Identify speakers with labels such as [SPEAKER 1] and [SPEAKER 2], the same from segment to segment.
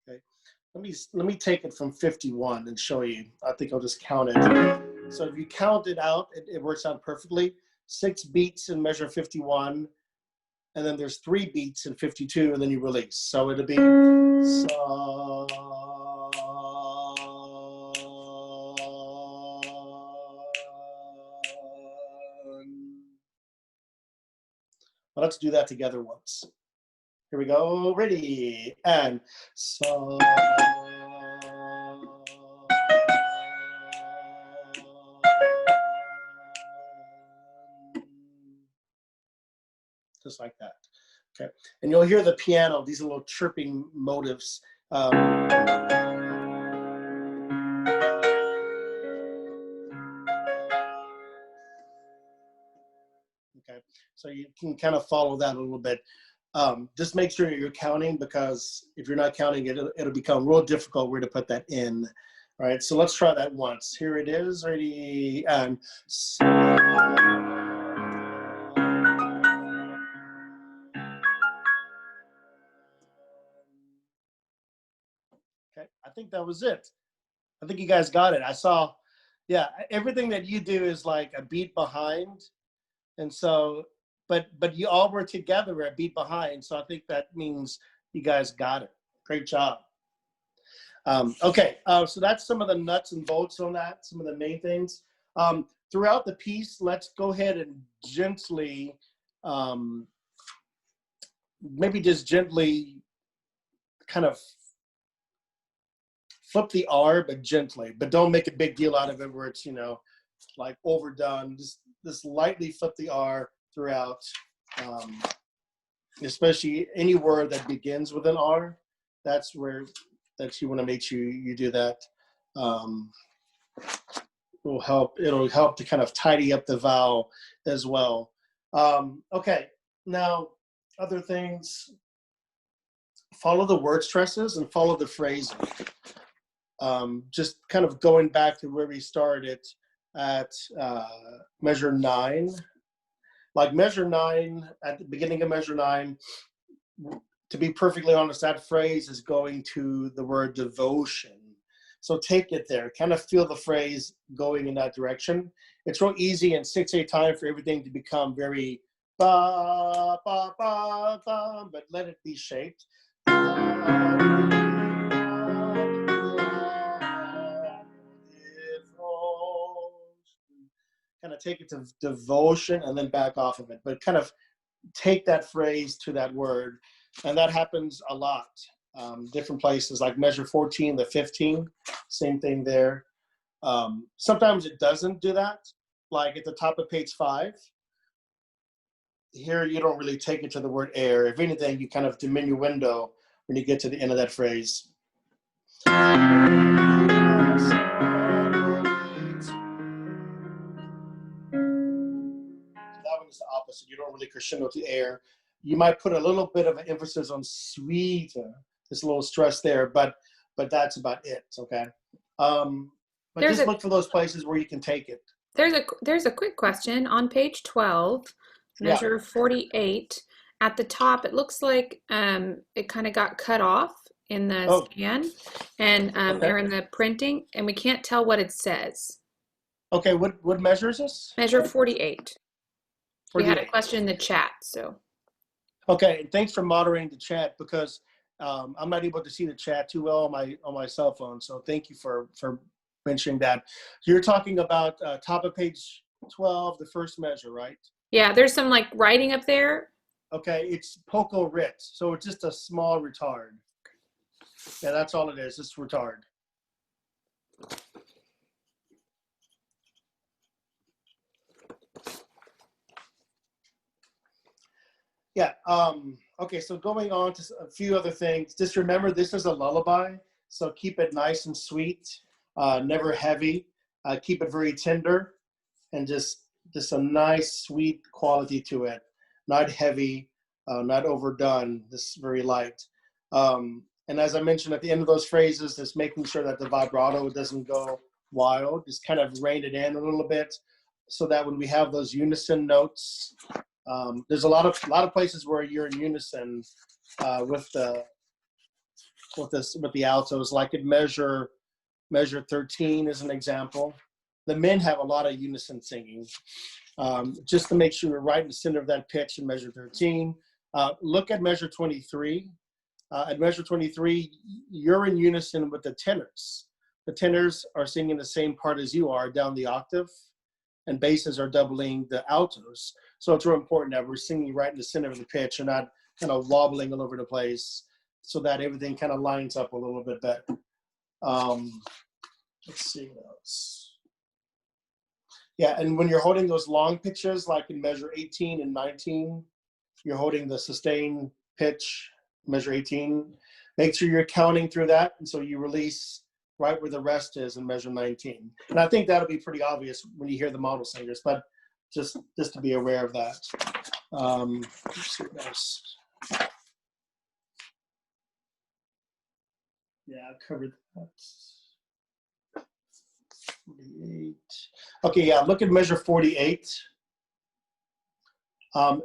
[SPEAKER 1] Okay. Let me take it from 51 and show you. I think I'll just count it. So if you count it out, it works out perfectly. 6 beats in measure 51, and then there's 3 beats in 52, and then you release. So it'll be so. Well, let's do that together once. Here we go. Ready, and so. Just like that. Okay, and you'll hear the piano, these little chirping motives. Okay, so you can kind of follow that a little bit. Just make sure you're counting, because if you're not counting, it'll become real difficult where to put that in. All right, so let's try that once. Here it is. Ready, and so. Okay, I think that was it. I think you guys got it. I saw, yeah, everything that you do is like a beat behind. And so, but you all were together a beat behind. So I think that means you guys got it. Great job. Okay, so that's some of the nuts and bolts on that, some of the main things. Throughout the piece, let's go ahead and gently, maybe just gently kind of flip the R, but gently, but don't make a big deal out of it where it's, you know, like overdone. Just lightly flip the R throughout, especially any word that begins with an R. That's where you want to make sure you do that. It'll help to kind of tidy up the vowel as well. Okay, now other things. Follow the word stresses and follow the phrasing. Just kind of going back to where we started at measure 9. Like measure 9, at the beginning of measure 9, to be perfectly honest, that phrase is going to the word devotion. So take it there, kind of feel the phrase going in that direction. It's real easy in 6/8 time for everything to become very ba, ba, ba, ba, but let it be shaped. Kind of take it to devotion and then back off of it, but kind of take that phrase to that word. And that happens a lot. Different places, like measure 14 to 15, same thing there. Sometimes it doesn't do that, like at the top of page 5. Here, you don't really take it to the word air. If anything, you kind of diminuendo when you get to the end of that phrase. That one is the opposite. You don't really crescendo to air. You might put a little bit of an emphasis on sweet. There's a little stress there, but that's about it. Okay. But just look for those places where you can take it.
[SPEAKER 2] There's a quick question on page 12, measure 48. At the top, it looks like it kind of got cut off in the scan and or in the printing, and we can't tell what it says.
[SPEAKER 1] Okay, what measure is this?
[SPEAKER 2] Measure 48. We had a question in the chat, so.
[SPEAKER 1] Okay, and thanks for moderating the chat, because I'm not able to see the chat too well on my cell phone. So thank you for mentioning that. You're talking about top of page 12, the first measure, right?
[SPEAKER 2] Yeah, there's some like writing up there.
[SPEAKER 1] Okay, it's poco rit, so it's just a small retard. Yeah, that's all it is. It's retard. Yeah. Okay, so going on to a few other things. Just remember, this is a lullaby, so keep it nice and sweet, never heavy. Keep it very tender, and just a nice, sweet quality to it. Not heavy, not overdone. Just very light. And as I mentioned at the end of those phrases, just making sure that the vibrato doesn't go wild. Just kind of rein it in a little bit, so that when we have those unison notes, there's a lot of places where you're in unison with the with the altos, like in measure 13 as an example. The men have a lot of unison singing. Just to make sure you're right in the center of that pitch in measure 13. Look at measure 23. At measure 23, you're in unison with the tenors. The tenors are singing the same part as you are down the octave, and basses are doubling the altos. So it's real important that we're singing right in the center of the pitch and not kind of wobbling all over the place, so that everything kind of lines up a little bit better. Let's see what else. Yeah, and when you're holding those long pitches, like in measure 18 and 19, you're holding the sustained pitch, measure 18. Make sure you're counting through that, and so you release right where the rest is in measure 19. And I think that'll be pretty obvious when you hear the model singers, but just to be aware of that. Let's see what else. Yeah, I covered that. 48. Okay, yeah, look at measure 48.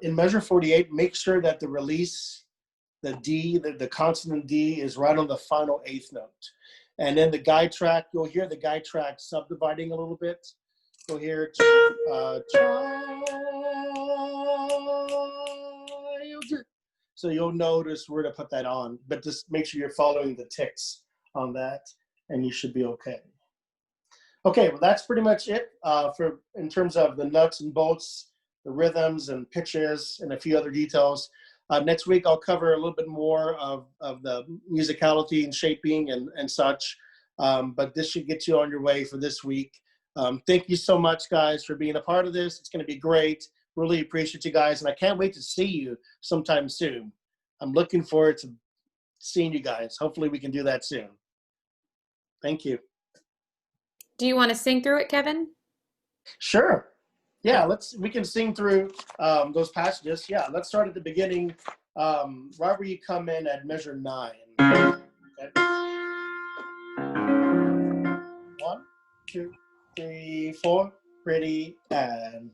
[SPEAKER 1] In measure 48, make sure that the release, the D, the consonant D is right on the final eighth note. And then the guide track, you'll hear the guide track subdividing a little bit. You'll hear child. So you'll notice where to put that on, but just make sure you're following the ticks on that, and you should be okay. Okay, well, that's pretty much it in terms of the nuts and bolts, the rhythms and pitches, and a few other details. Next week, I'll cover a little bit more of the musicality and shaping and such, but this should get you on your way for this week. Thank you so much, guys, for being a part of this. It's going to be great. Really appreciate you guys, and I can't wait to see you sometime soon. I'm looking forward to seeing you guys. Hopefully, we can do that soon. Thank you.
[SPEAKER 2] Do you want to sing through it, Kevin?
[SPEAKER 1] Sure. Yeah, we can sing through those passages. Yeah, let's start at the beginning, right where you come in at measure 9. Okay. 1, 2, 3, 4. Ready, and.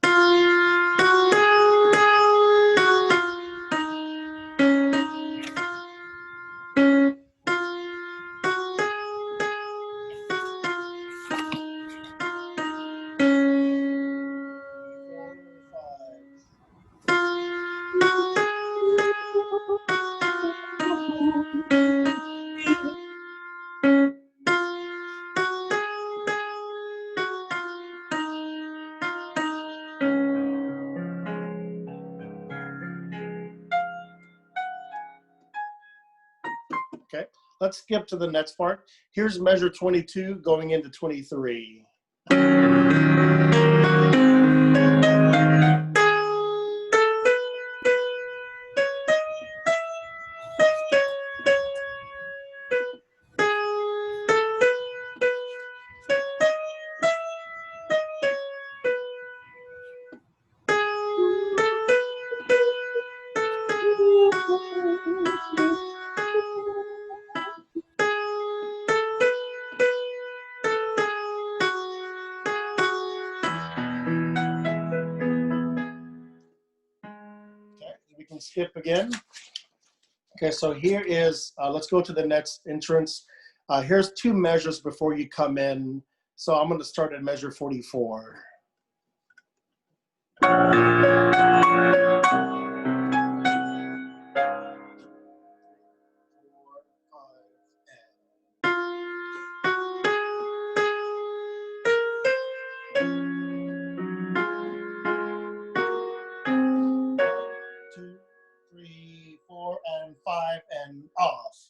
[SPEAKER 1] Okay, let's skip to the next part. Here's measure 22 going into 23. We can skip again. Okay, so here is, let's go to the next entrance. Here's 2 measures before you come in. So I'm going to start at measure 44. And 5 and off.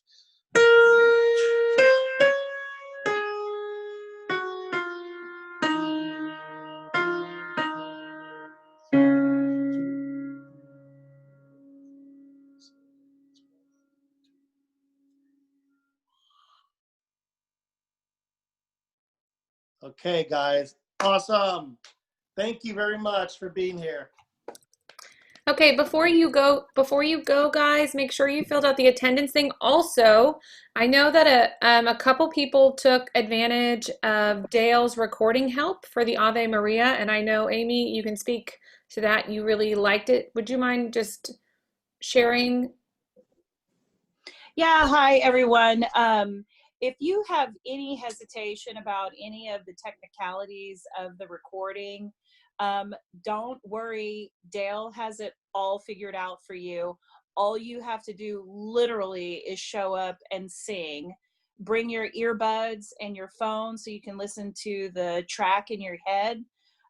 [SPEAKER 1] Okay, guys, awesome. Thank you very much for being here.
[SPEAKER 2] Okay, before you go, guys, make sure you filled out the attendance thing. Also, I know that a couple people took advantage of Dale's recording help for the Ave Maria, and I know, Amy, you can speak to that. You really liked it. Would you mind just sharing?
[SPEAKER 3] Yeah, hi everyone. If you have any hesitation about any of the technicalities of the recording, don't worry. Dale has it all figured out for you. All you have to do literally is show up and sing. Bring your earbuds and your phone so you can listen to the track in your head.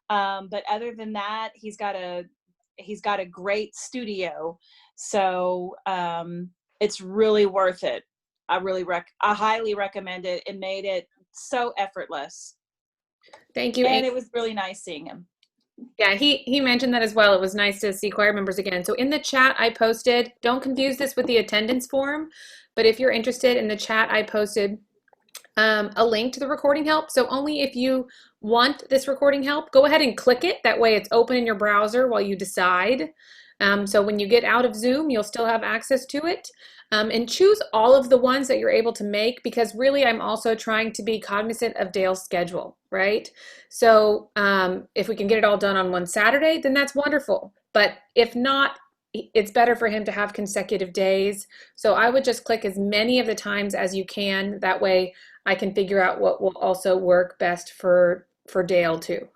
[SPEAKER 3] But other than that, he's got a great studio. So it's really worth it. I highly recommend it. It made it so effortless.
[SPEAKER 2] Thank you,
[SPEAKER 3] And
[SPEAKER 2] Amy.
[SPEAKER 3] it was really nice seeing him.
[SPEAKER 2] Yeah, he mentioned that as well. It was nice to see choir members again. So in the chat I posted, don't confuse this with the attendance form, but if you're interested, in the chat I posted a link to the recording help. So only if you want this recording help, go ahead and click it. That way it's open in your browser while you decide. So when you get out of Zoom, you'll still have access to it. And choose all of the ones that you're able to make, because really I'm also trying to be cognizant of Dale's schedule, right? So if we can get it all done on one Saturday, then that's wonderful. But if not, it's better for him to have consecutive days. So I would just click as many of the times as you can. That way I can figure out what will also work best for Dale too.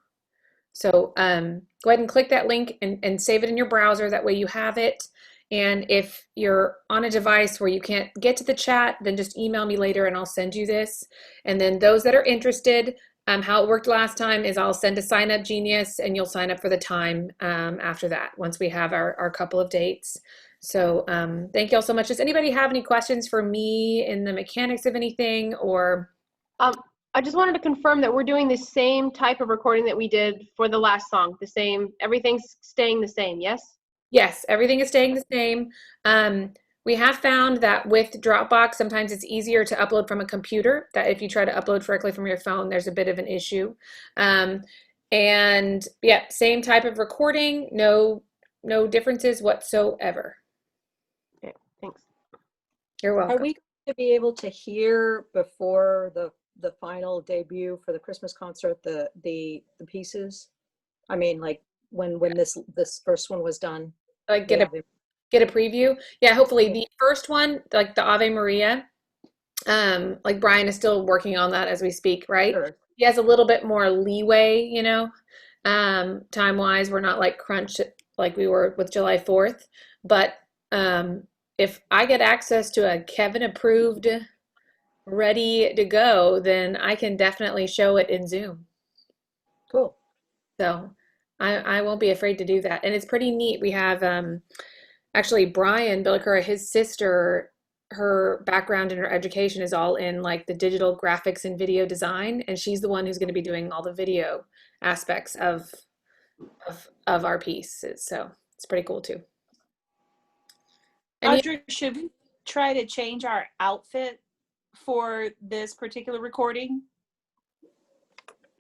[SPEAKER 2] So go ahead and click that link and save it in your browser. That way you have it. And if you're on a device where you can't get to the chat, then just email me later and I'll send you this. And then those that are interested, how it worked last time is I'll send a sign up genius and you'll sign up for the time after that, once we have our couple of dates. So thank you all so much. Does anybody have any questions for me in the mechanics of anything, or?
[SPEAKER 4] I just wanted to confirm that we're doing the same type of recording that we did for the last song. The same, everything's staying the same, yes?
[SPEAKER 2] Yes, everything is staying the same. We have found that with Dropbox, sometimes it's easier to upload from a computer, that if you try to upload directly from your phone, there's a bit of an issue. And yeah, same type of recording, no differences whatsoever.
[SPEAKER 4] Okay, thanks.
[SPEAKER 2] You're welcome.
[SPEAKER 5] Are we going to be able to hear before the final debut for the Christmas concert the pieces? I mean, like when this first one was done.
[SPEAKER 2] Like get a preview. Yeah, hopefully the first one, like the Ave Maria, like Brian is still working on that as we speak, right?
[SPEAKER 5] Sure.
[SPEAKER 2] He has a little bit more leeway, you know, time wise. We're not like crunched like we were with July 4th. But if I get access to a Kevin approved, ready to go, then I can definitely show it in Zoom.
[SPEAKER 5] Cool.
[SPEAKER 2] So I won't be afraid to do that. And it's pretty neat. We have actually Brian Billikura, his sister, her background and her education is all in like the digital graphics and video design, and she's the one who's going to be doing all the video aspects of our pieces. So it's pretty cool too.
[SPEAKER 3] Audrey, should we try to change our outfit for this particular recording?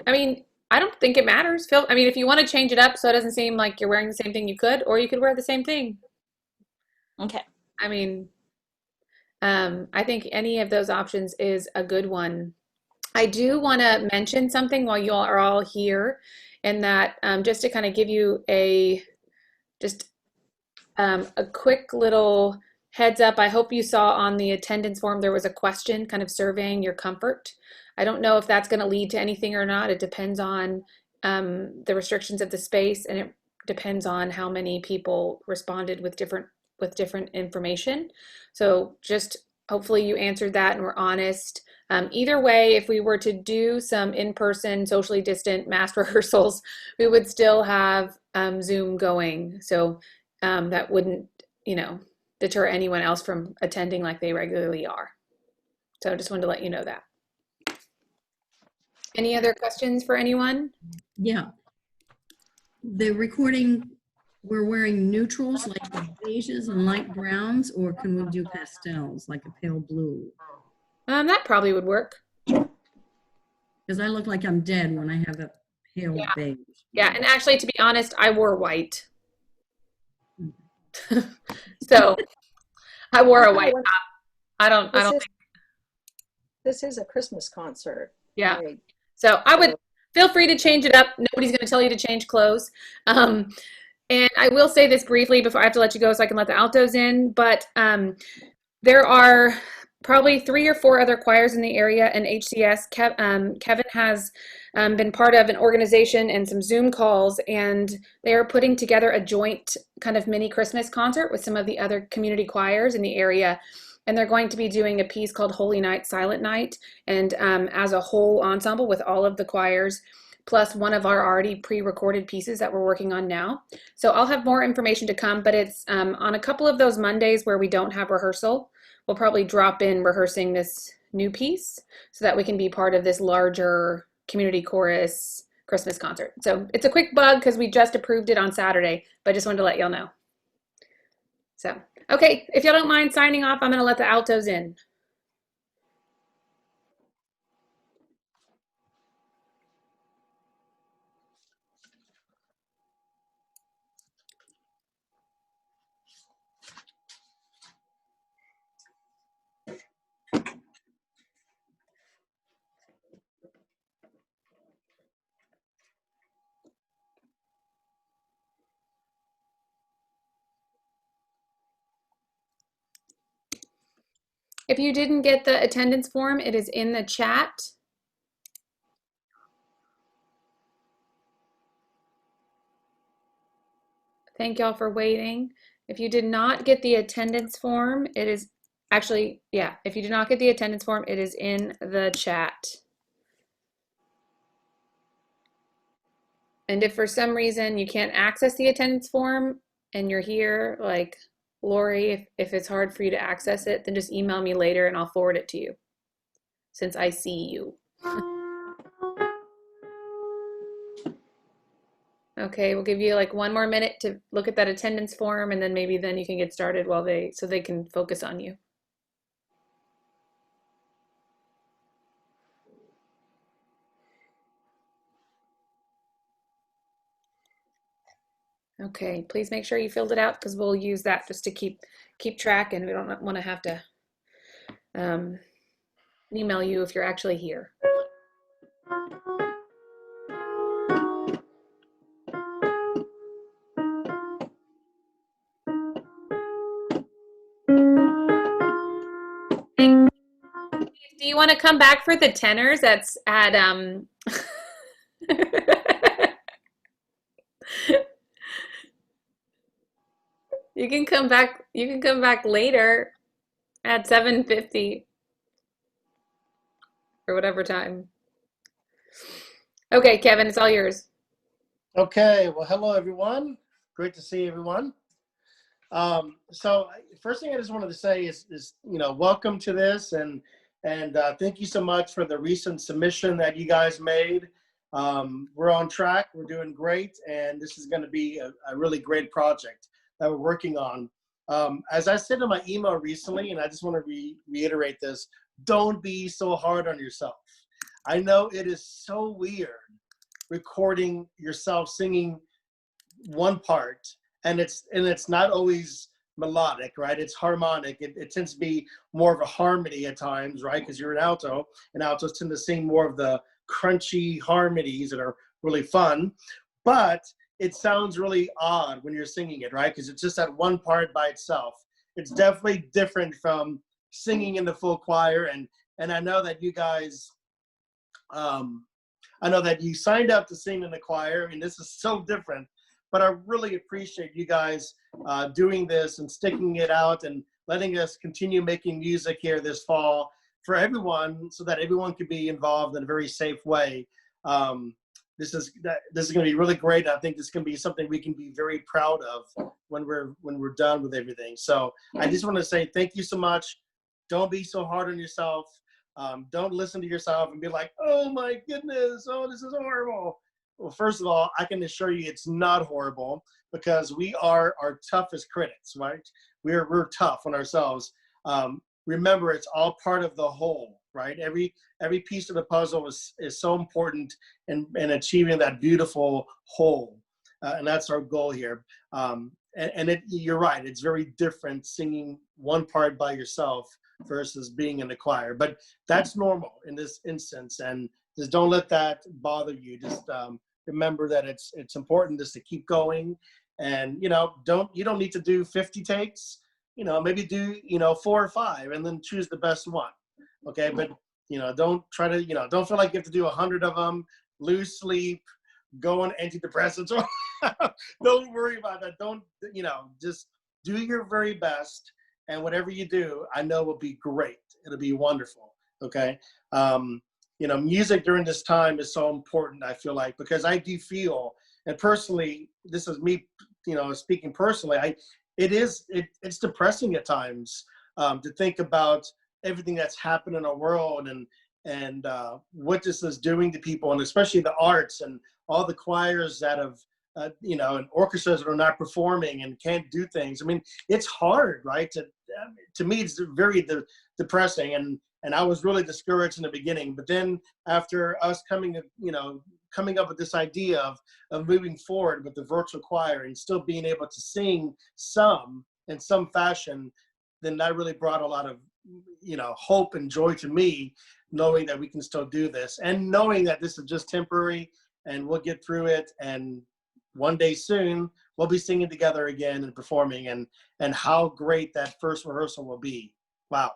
[SPEAKER 2] I mean, I don't think it matters. Phil, I mean, if you want to change it up so it doesn't seem like you're wearing the same thing, you could, or you could wear the same thing.
[SPEAKER 3] Okay.
[SPEAKER 2] I mean, I think any of those options is a good one. I do want to mention something while you all are all here, and that just to kind of give you a quick little heads up. I hope you saw on the attendance form there was a question kind of surveying your comfort. I don't know if that's going to lead to anything or not. It depends on the restrictions of the space, and it depends on how many people responded with different information. So just hopefully you answered that and were honest. Either way, if we were to do some in-person, socially distant mass rehearsals, we would still have Zoom going. So that wouldn't, deter anyone else from attending like they regularly are. So I just wanted to let you know that. Any other questions for anyone?
[SPEAKER 6] Yeah. The recording, we're wearing neutrals like beiges and light browns, or can we do pastels like a pale blue?
[SPEAKER 2] That probably would work.
[SPEAKER 6] Because I look like I'm dead when I have a pale beige.
[SPEAKER 2] Yeah, and actually, to be honest, I wore white. So I wore a white top. I don't think
[SPEAKER 5] this is a Christmas concert.
[SPEAKER 2] Yeah.
[SPEAKER 5] Right?
[SPEAKER 2] So I would feel free to change it up. Nobody's going to tell you to change clothes. And I will say this briefly before I have to let you go so I can let the altos in. But There are probably 3 or 4 other choirs in the area, and HCS. Kevin has been part of an organization and some Zoom calls, and they are putting together a joint kind of mini Christmas concert with some of the other community choirs in the area. And they're going to be doing a piece called Holy Night, Silent Night, and as a whole ensemble with all of the choirs, plus one of our already pre-recorded pieces that we're working on now. So I'll have more information to come, but it's on a couple of those Mondays where we don't have rehearsal. We'll probably drop in rehearsing this new piece so that we can be part of this larger community chorus Christmas concert. So it's a quick bug because we just approved it on Saturday, but I just wanted to let y'all know. So, okay, if y'all don't mind signing off, I'm going to let the altos in. If you didn't get the attendance form, it is in the chat. Thank y'all for waiting. If you did not get the attendance form, it is actually, yeah, if you did not get the attendance form, it is in the chat. And if for some reason you can't access the attendance form and you're here, like Lori, if it's hard for you to access it, then just email me later and I'll forward it to you since I see you. Okay, we'll give you like 1 more minute to look at that attendance form, and then maybe then you can get started while so they can focus on you. Okay, please make sure you filled it out because we'll use that just to keep track, and we don't want to have to email you if you're actually here. Do you want to come back for the tenors? That's at You can come back later at 7:50 or whatever time. Okay, Kevin, it's all yours.
[SPEAKER 1] Okay, well, hello everyone. Great to see everyone. So first thing I just wanted to say is welcome to this, and thank you so much for the recent submission that you guys made. We're on track, we're doing great, and this is going to be a really great project that we're working on. As I said in my email recently, and I just want to reiterate this, don't be so hard on yourself. I know it is so weird recording yourself singing one part, and it's not always melodic, right? It's harmonic. It tends to be more of a harmony at times, right? Because you're an alto, and altos tend to sing more of the crunchy harmonies that are really fun, but it sounds really odd when you're singing it, right? Because it's just that one part by itself. It's definitely different from singing in the full choir, and I know that you guys I know that you signed up to sing in the choir, and this is so different, but I really appreciate you guys doing this and sticking it out and letting us continue making music here this fall for everyone, so that everyone can be involved in a very safe way. This is going to be really great. I think this is going to be something we can be very proud of when we're done with everything. So I just want to say thank you so much. Don't be so hard on yourself. Don't listen to yourself and be like, oh my goodness, oh, this is horrible. Well, first of all, I can assure you it's not horrible, because we are our toughest critics, right? We're tough on ourselves. Remember, it's all part of the whole, right? Every piece of the puzzle is so important in achieving that beautiful whole, and that's our goal here. You're right, it's very different singing one part by yourself versus being in the choir, but that's normal in this instance, and just don't let that bother you. Just remember that it's important just to keep going, and you don't need to do 50 takes. maybe do, 4 or 5 and then choose the best one. Okay. But, don't try to, don't feel like you have to do 100 of them, lose sleep, go on antidepressants. Don't worry about that. Don't, just do your very best. And whatever you do, I know will be great. It'll be wonderful. Okay. Music during this time is so important, I feel like, because I do feel, and personally, this is me, speaking personally, it's depressing at times to think about everything that's happened in our world and what this is doing to people, and especially the arts and all the choirs that have, and orchestras that are not performing and can't do things. I mean, it's hard, right? To me, it's very depressing, and I was really discouraged in the beginning. But then after us coming up with this idea of moving forward with the virtual choir and still being able to sing some in some fashion, then that really brought a lot of, hope and joy to me, knowing that we can still do this and knowing that this is just temporary and we'll get through it. And one day soon we'll be singing together again and performing, and how great that first rehearsal will be. Wow,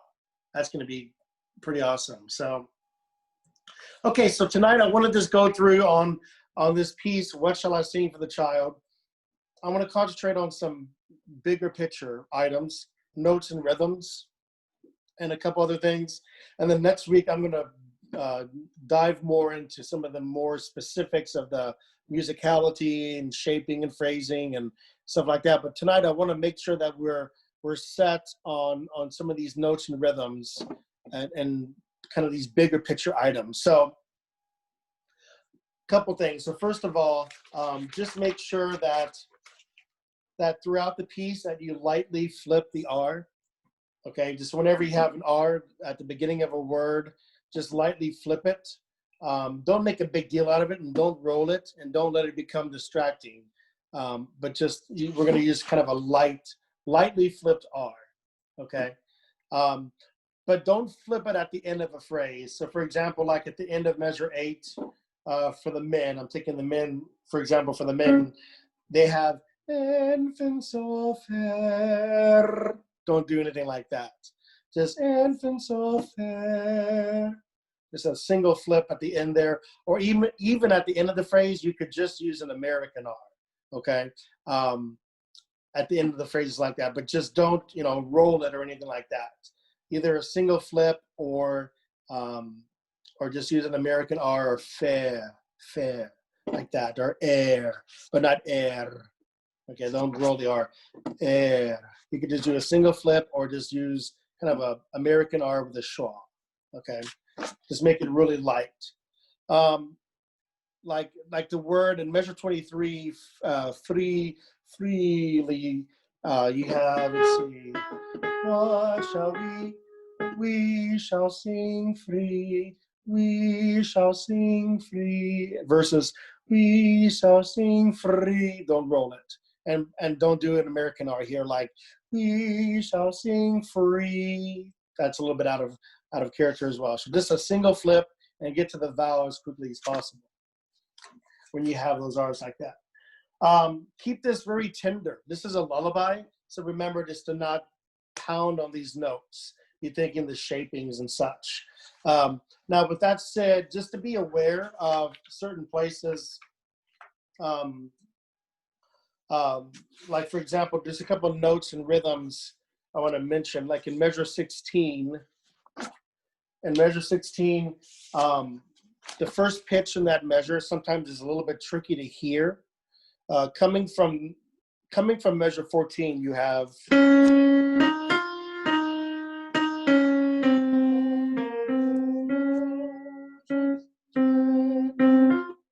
[SPEAKER 1] that's going to be pretty awesome. So, okay, so tonight I want to just go through on this piece, What Shall I Sing for the Child? I want to concentrate on some bigger picture items, notes and rhythms, and a couple other things. And then next week I'm going to dive more into some of the more specifics of the musicality and shaping and phrasing and stuff like that. But tonight I want to make sure that we're set on some of these notes and rhythms and kind of these bigger picture items. So a couple things. So first of all, just make sure that throughout the piece that you lightly flip the R. Okay, just whenever you have an R at the beginning of a word, just lightly flip it. Don't make a big deal out of it, and don't roll it, and don't let it become distracting. But we're going to use kind of a lightly flipped R. Okay, but don't flip it at the end of a phrase. So, for example, like at the end of measure 8 for the men, I'm taking the men, for example, for the men, they have infants so fair. Don't do anything like that. Just infants so fair. Just a single flip at the end there, or even at the end of the phrase, you could just use an American R. Okay, at the end of the phrase like that, but just don't roll it or anything like that. Either a single flip or just use an American R, or fair like that, or air, but not air. Okay, don't roll the R. Air. You could just do a single flip or just use kind of a American R with a schwa. Okay, just make it really light. Like the word in measure 23, freely. You have, let's see, what shall we shall sing free. We shall sing free. Versus we shall sing free. Don't roll it. And don't do an American R here, like we shall sing free. That's a little bit out of character as well. So just a single flip and get to the vowel as quickly as possible when you have those R's like that. Keep this very tender. This is a lullaby, so remember just to not pound on these notes. You're thinking the shapings and such. Now, with that said, just to be aware of certain places, like, for example, there's a couple of notes and rhythms I want to mention, like in measure 16. In measure 16, the first pitch in that measure sometimes is a little bit tricky to hear. Coming from measure 14, you have.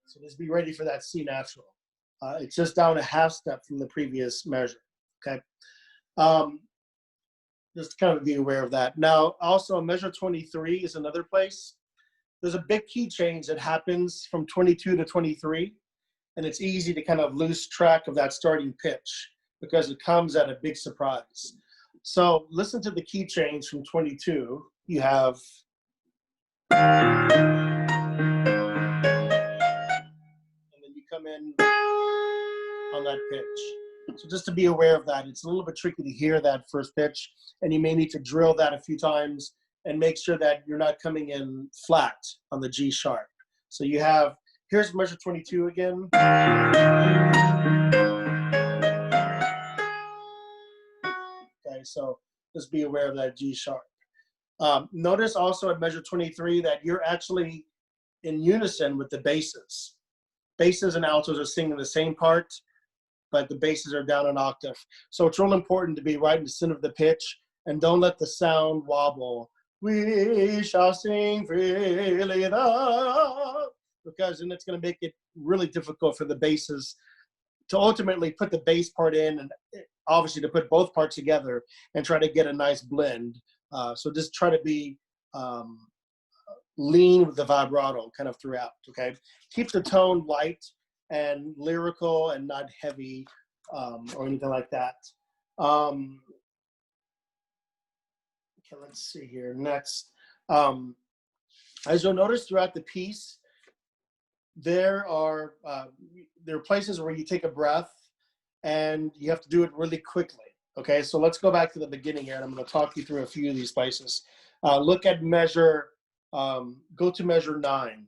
[SPEAKER 1] So just be ready for that C natural. It's just down a half step from the previous measure, okay? Just kind of be aware of that. Now, also measure 23 is another place. There's a big key change that happens from 22 to 23, and it's easy to kind of lose track of that starting pitch because it comes at a big surprise. So listen to the key change from 22. You have. And then you come in on that pitch. So just to be aware of that, it's a little bit tricky to hear that first pitch, and you may need to drill that a few times and make sure that you're not coming in flat on the G sharp. So you have, here's measure 22 again. Okay, so just be aware of that G sharp. Notice also at measure 23 that you're actually in unison with the basses. Basses and altos are singing the same part, but the basses are down an octave. So it's real important to be right in the center of the pitch and don't let the sound wobble. We shall sing freely thou, because then it's going to make it really difficult for the basses to ultimately put the bass part in, and obviously to put both parts together and try to get a nice blend. So just try to be lean with the vibrato kind of throughout, okay? Keep the tone light and lyrical and not heavy or anything like that. Okay, let's see here. Next, as you'll notice throughout the piece, there are places where you take a breath and you have to do it really quickly. Okay, so let's go back to the beginning here, and I'm going to talk you through a few of these places. Look at measure, go to measure 9.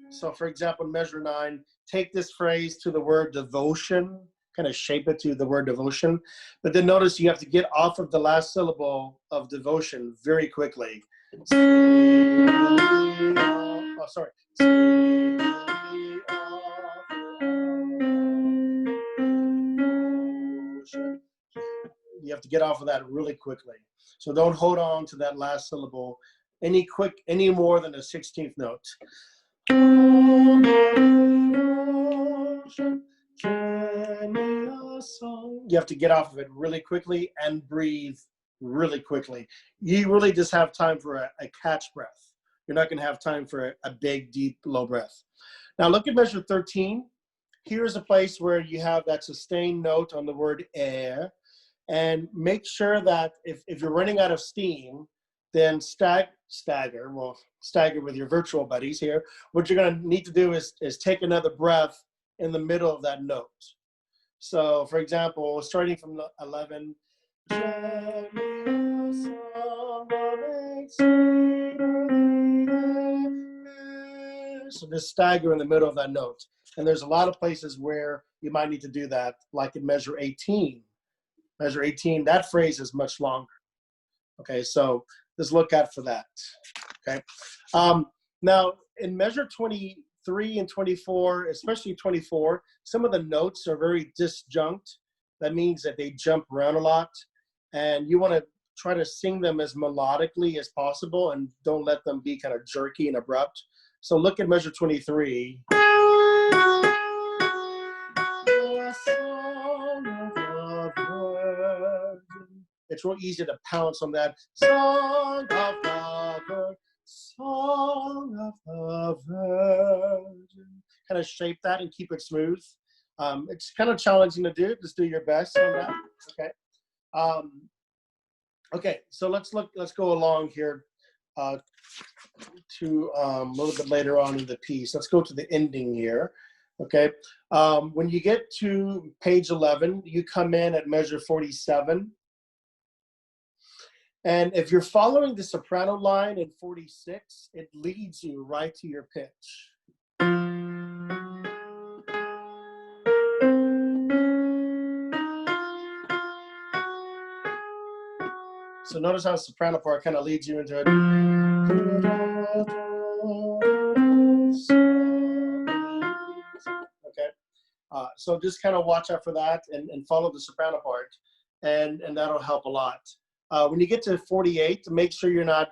[SPEAKER 1] So for example, measure 9, take this phrase to the word devotion, kind of shape it to the word devotion. But then notice you have to get off of the last syllable of devotion very quickly. Oh, sorry. You have to get off of that really quickly. So don't hold on to that last syllable any more than a 16th note. You have to get off of it really quickly and breathe really quickly. You really just have time for a catch breath. You're not going to have time for a big, deep, low breath. Now look at measure 13. Here's a place where you have that sustained note on the word air. And make sure that if you're running out of steam, then stagger with your virtual buddies here. What you're going to need to do is take another breath in the middle of that note. So, for example, starting from 11, so just stagger in the middle of that note. And there's a lot of places where you might need to do that, like in measure 18. Measure 18, that phrase is much longer. Okay, so just look out for that. Okay. Now, in measure 23 and 24, especially 24, some of the notes are very disjunct. That means that they jump around a lot. And you want to try to sing them as melodically as possible and don't let them be kind of jerky and abrupt. So look at measure 23. It's real easy to pounce on that. Song of the Virgin, Song of the Virgin. Kind of shape that and keep it smooth. It's kind of challenging to do. Just do your best on that. Okay. Okay. So let's go along here to a little bit later on in the piece. Let's go to the ending here. Okay. When you get to page 11, you come in at measure 47. And if you're following the soprano line in 46, it leads you right to your pitch. So notice how the soprano part kind of leads you into it. Okay. So just kind of watch out for that and follow the soprano part, and that'll help a lot. When you get to 48, make sure you're not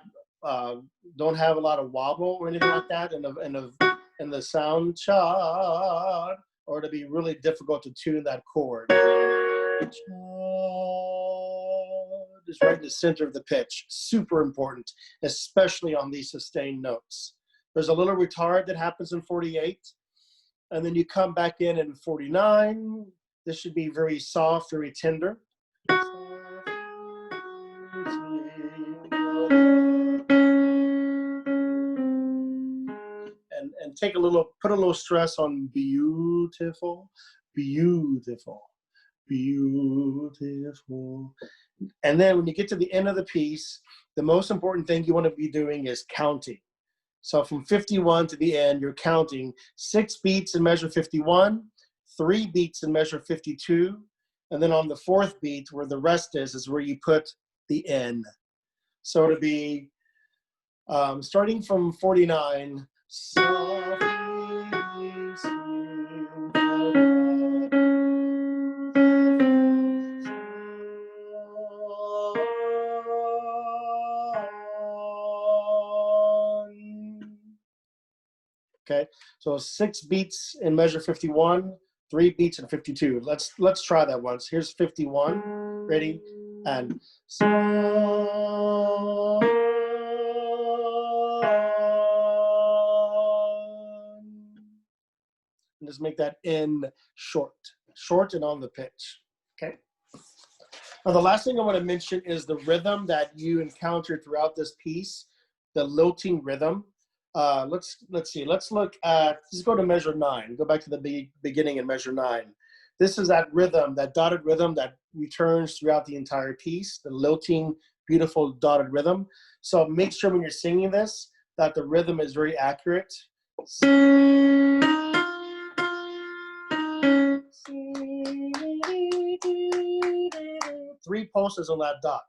[SPEAKER 1] don't have a lot of wobble or anything like that in the sound chart, or it'll be really difficult to tune that chord. Is right in the center of the pitch. Super important, especially on these sustained notes. There's a little retard that happens in 48, and then you come back in 49. This should be very soft, very tender. And put a little stress on beautiful, beautiful. beautiful. And then when you get to the end of the piece, the most important thing you want to be doing is counting. So from 51 to the end, you're counting 6 beats in measure 51, 3 beats in measure 52, and then on the 4th beat, where the rest is where you put the N. So it'll be starting from 49, softly okay, so 6 beats in measure 51, 3 beats in 52. Let's try that once. Here's 51. Ready? And just make that N short and on the pitch. Okay. Now the last thing I want to mention is the rhythm that you encountered throughout this piece, the lilting rhythm. Let's see. Let's look at. Let's go to measure 9. Go back to the beginning in measure 9. This is that rhythm, that dotted rhythm that returns throughout the entire piece. The lilting, beautiful dotted rhythm. So make sure when you're singing this that the rhythm is very accurate. 3 pulses on that dot.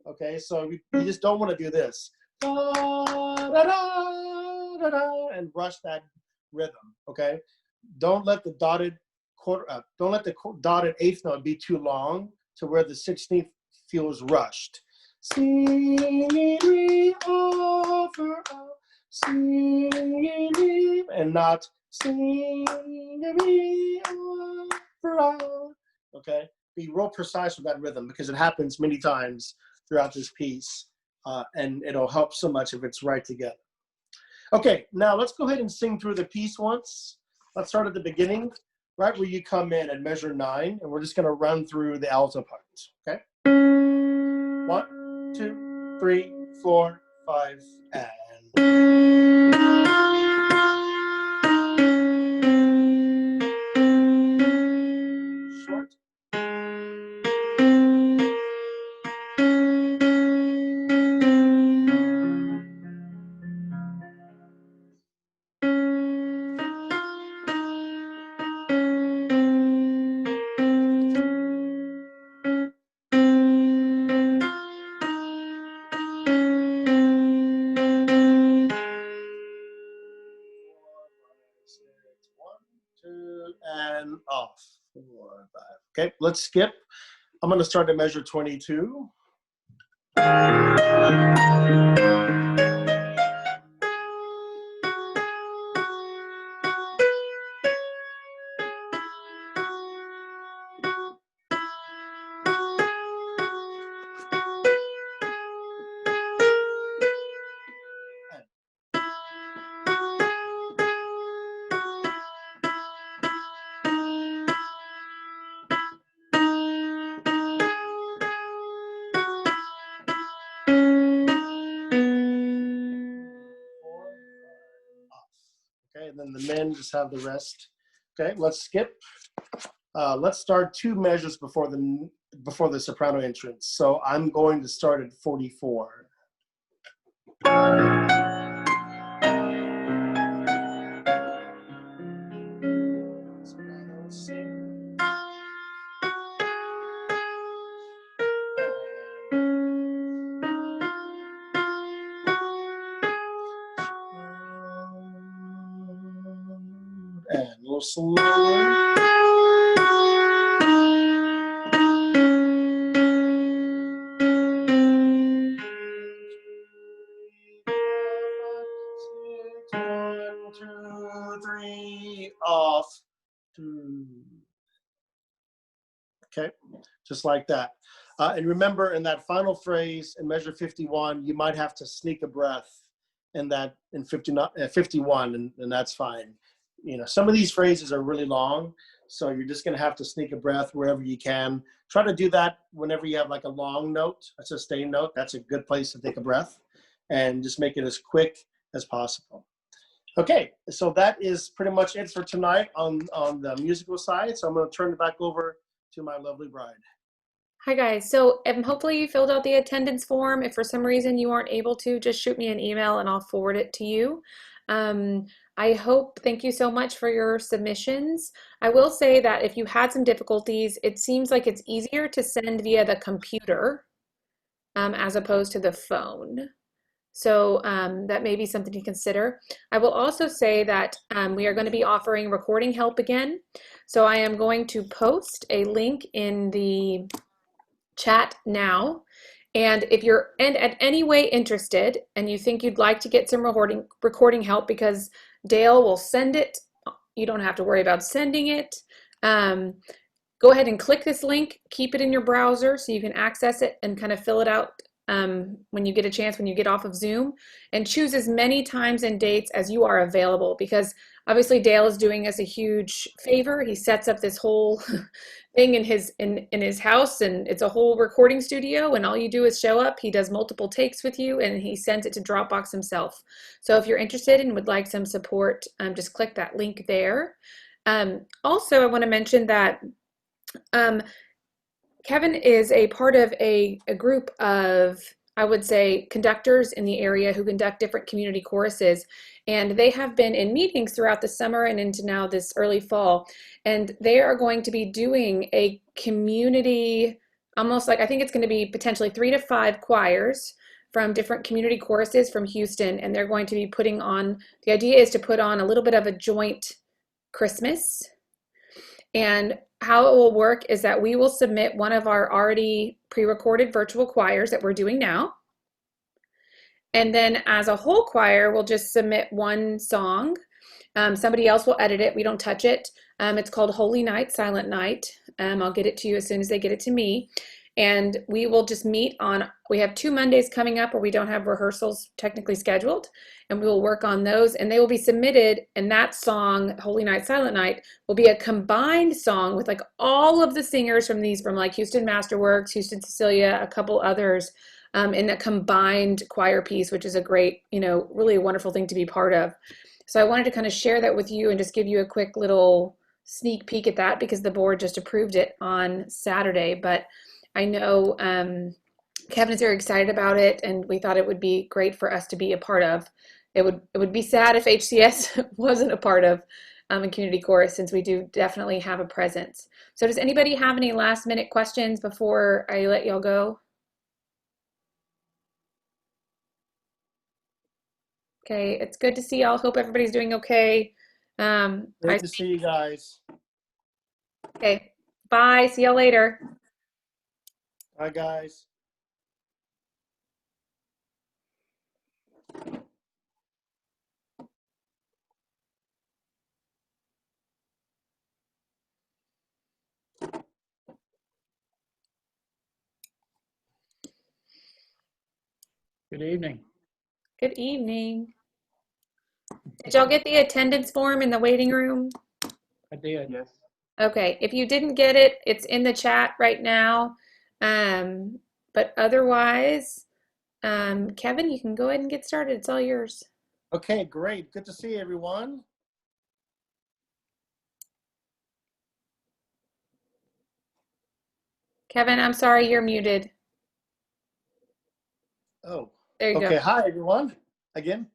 [SPEAKER 1] Okay, so you just don't want to do this. And rush that rhythm. Okay, don't let the dotted dotted 8th note be too long to where the 16th feels rushed. And not okay, be real precise with that rhythm because it happens many times throughout this piece, and it'll help so much if it's right together. Okay, now let's go ahead and sing through the piece once. Let's start at the beginning, right where you come in at measure 9, and we're just going to run through the alto parts. Okay, 1, 2, 3, 4, 5, and. Short. And off. 4, 5. Okay, let's skip. I'm going to start at measure 22. Okay, and then the men just have the rest. Okay, let's skip. Let's start 2 measures before the soprano entrance. So I'm going to start at 44. Soprano, sing. And a little slower. One, 2, 3, off. 2. Okay, just like that. And remember, in that final phrase in measure 51, you might have to sneak a breath in 51, and that's fine. You know, some of these phrases are really long, so you're just going to have to sneak a breath wherever you can. Try to do that whenever you have like a long note, a sustained note. That's a good place to take a breath, and just make it as quick as possible. Okay, so that is pretty much it for tonight on the musical side. So I'm going to turn it back over to my lovely bride.
[SPEAKER 2] Hi guys, so hopefully you filled out the attendance form. If for some reason you aren't able to, just shoot me an email and I'll forward it to you. Thank you so much for your submissions. I will say that if you had some difficulties, it seems like it's easier to send via the computer as opposed to the phone. So that may be something to consider. I will also say that we are going to be offering recording help again. So I am going to post a link in the chat now. And if you're at any way interested and you think you'd like to get some recording help, because Dale will send it, you don't have to worry about sending it. Go ahead and click this link, keep it in your browser so you can access it and kind of fill it out when you get a chance, when you get off of Zoom, and choose as many times and dates as you are available, because obviously Dale is doing us a huge favor. He sets up this whole thing in his house, and it's a whole recording studio, and all you do is show up. He does multiple takes with you, and he sends it to Dropbox himself. So if you're interested and would like some support, just click that link there. Also, I want to mention that Kevin is a part of a group of, I would say, conductors in the area who conduct different community choruses. And they have been in meetings throughout the summer and into now this early fall. And they are going to be doing a community, almost like, I think it's going to be potentially 3 to 5 choirs from different community choruses from Houston. And they're going to be putting on, the idea is to put on a little bit of a joint Christmas. And how it will work is that we will submit one of our already pre-recorded virtual choirs that we're doing now. And then as a whole choir, we'll just submit one song. Somebody else will edit it. We don't touch it. It's called Holy Night, Silent Night. I'll get it to you as soon as they get it to me. And we will just meet on, we have 2 Mondays coming up where we don't have rehearsals technically scheduled, and we will work on those, and they will be submitted. And that song, Holy Night, Silent Night, will be a combined song with like all of the singers from like Houston Masterworks, Houston Cecilia, a couple others, in a combined choir piece, which is a great, really a wonderful thing to be part of. So I wanted to kind of share that with you and just give you a quick little sneak peek at that, because the board just approved it on Saturday. But I know Kevin is very excited about it, and we thought it would be great for us to be a part of. It would be sad if HCS wasn't a part of in community chorus, since we do definitely have a presence. So does anybody have any last minute questions before I let y'all go? Okay, it's good to see y'all. Hope everybody's doing okay.
[SPEAKER 1] Great to see you guys.
[SPEAKER 2] Okay, bye. See y'all later.
[SPEAKER 1] Bye, guys.
[SPEAKER 7] Good evening.
[SPEAKER 2] Good evening. Did y'all get the attendance form in the waiting room?
[SPEAKER 7] I did. Yes.
[SPEAKER 2] Okay, if you didn't get it, it's in the chat right now. But otherwise, Kevin, you can go ahead and get started. It's all yours.
[SPEAKER 1] Okay, great. Good to see everyone.
[SPEAKER 2] Kevin, I'm sorry, you're muted.
[SPEAKER 1] Oh,
[SPEAKER 2] there you
[SPEAKER 1] okay.
[SPEAKER 2] go.
[SPEAKER 1] Hi, everyone. Again.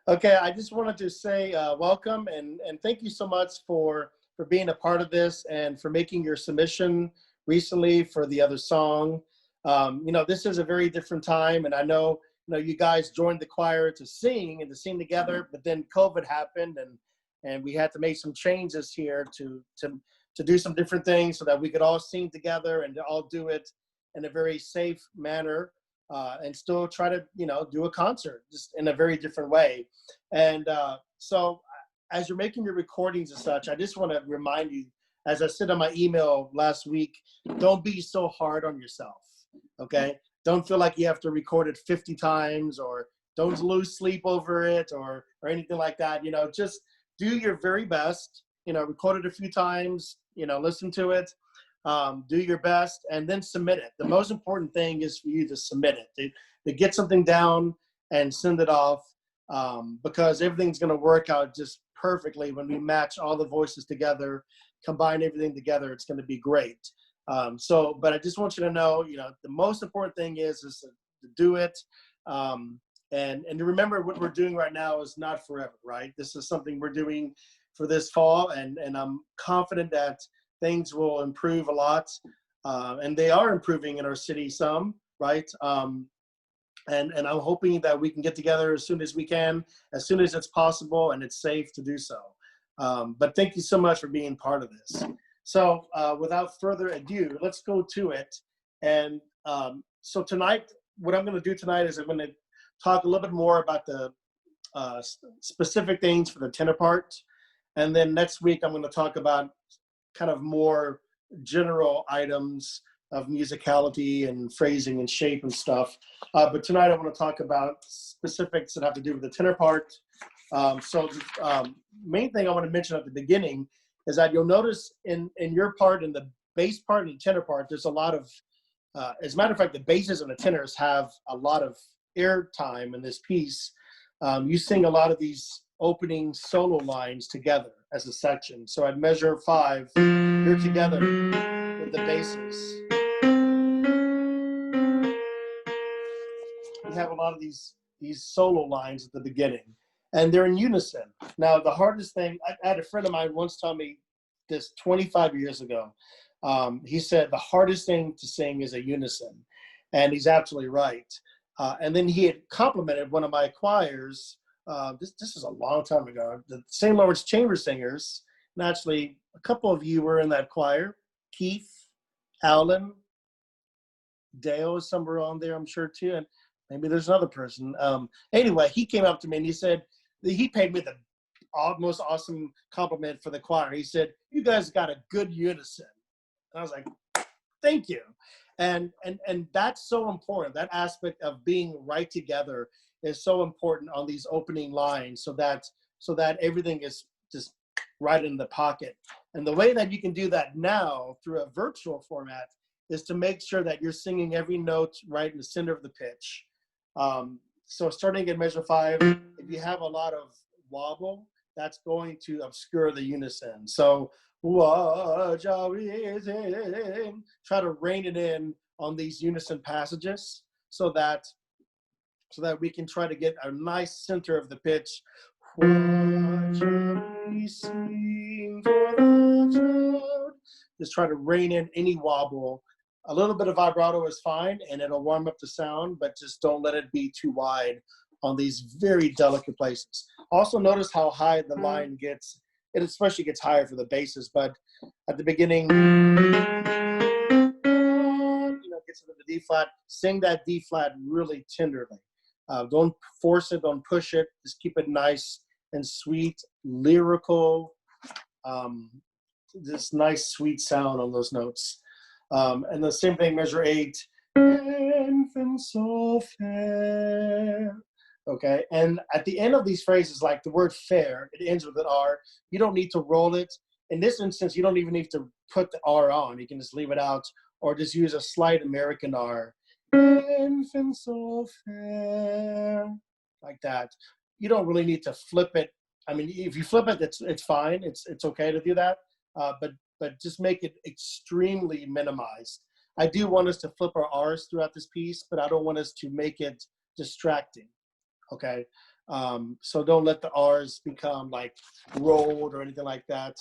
[SPEAKER 1] Okay, I just wanted to say welcome and thank you so much for being a part of this and for making your submission recently for the other song. This is a very different time, and I know you guys joined the choir to sing together, but then COVID happened, and we had to make some changes here to do some different things so that we could all sing together and to all do it in a very safe manner. And still try to, do a concert just in a very different way. And so as you're making your recordings and such, I just want to remind you, as I said on my email last week, don't be so hard on yourself, okay? Don't feel like you have to record it 50 times, or don't lose sleep over it or anything like that. Just do your very best, record it a few times, listen to it. Do your best and then submit it. The most important thing is for you to submit it, to get something down and send it off. because everything's going to work out just perfectly when we match all the voices together, combine everything together. It's going to be great. But I just want you to know, the most important thing is to do it. And to remember what we're doing right now is not forever, right? This is something we're doing for this fall, and I'm confident that things will improve a lot. And they are improving in our city some, right? And I'm hoping that we can get together as soon as we can, as soon as it's possible and it's safe to do so. But thank you so much for being part of this. So without further ado, let's go to it. And so tonight, what I'm going to do tonight is I'm going to talk a little bit more about the specific things for the tenor part. And then next week, I'm going to talk about kind of more general items of musicality and phrasing and shape and stuff. But tonight I want to talk about specifics that have to do with the tenor part. So the main thing I want to mention at the beginning is that you'll notice in your part, in the bass part and the tenor part, there's a lot of, as a matter of fact, the basses and the tenors have a lot of air time in this piece. You sing a lot of these opening solo lines together as a section. So at measure 5, you're together with the basses. You have a lot of these solo lines at the beginning, and they're in unison. Now, the hardest thing, I had a friend of mine once tell me this 25 years ago. He said the hardest thing to sing is a unison, and he's absolutely right. And then he had complimented one of my choirs. This is a long time ago. The St. Lawrence Chamber Singers, and actually a couple of you were in that choir. Keith, Alan, Dale is somewhere on there, I'm sure too, and maybe there's another person. Anyway, he came up to me and he said, he paid me the most awesome compliment for the choir. He said, "You guys got a good unison." And I was like, "Thank you." And that's so important. That aspect of being right together is so important on these opening lines, so that everything is just right in the pocket. And the way that you can do that now through a virtual format is to make sure that you're singing every note right in the center of the pitch. So starting at measure 5, if you have a lot of wobble, that's going to obscure the unison. So try to rein it in on these unison passages so that we can try to get a nice center of the pitch. Just try to rein in any wobble. A little bit of vibrato is fine, and it'll warm up the sound, but just don't let it be too wide on these very delicate places. Also notice how high the line gets. It especially gets higher for the basses, but at the beginning, gets into the D flat. Sing that D flat really tenderly. Don't force it, don't push it. Just keep it nice and sweet, lyrical. This nice, sweet sound on those notes. And the same thing, measure 8. Infant so fair. Okay, and at the end of these phrases, like the word fair, it ends with an R. You don't need to roll it. In this instance, you don't even need to put the R on. You can just leave it out or just use a slight American R. Infant so fair. Like that. You don't really need to flip it. I mean, if you flip it, it's fine. It's okay to do that. But just make it extremely minimized. I do want us to flip our R's throughout this piece, but I don't want us to make it distracting. Okay, so don't let the R's become like rolled or anything like that.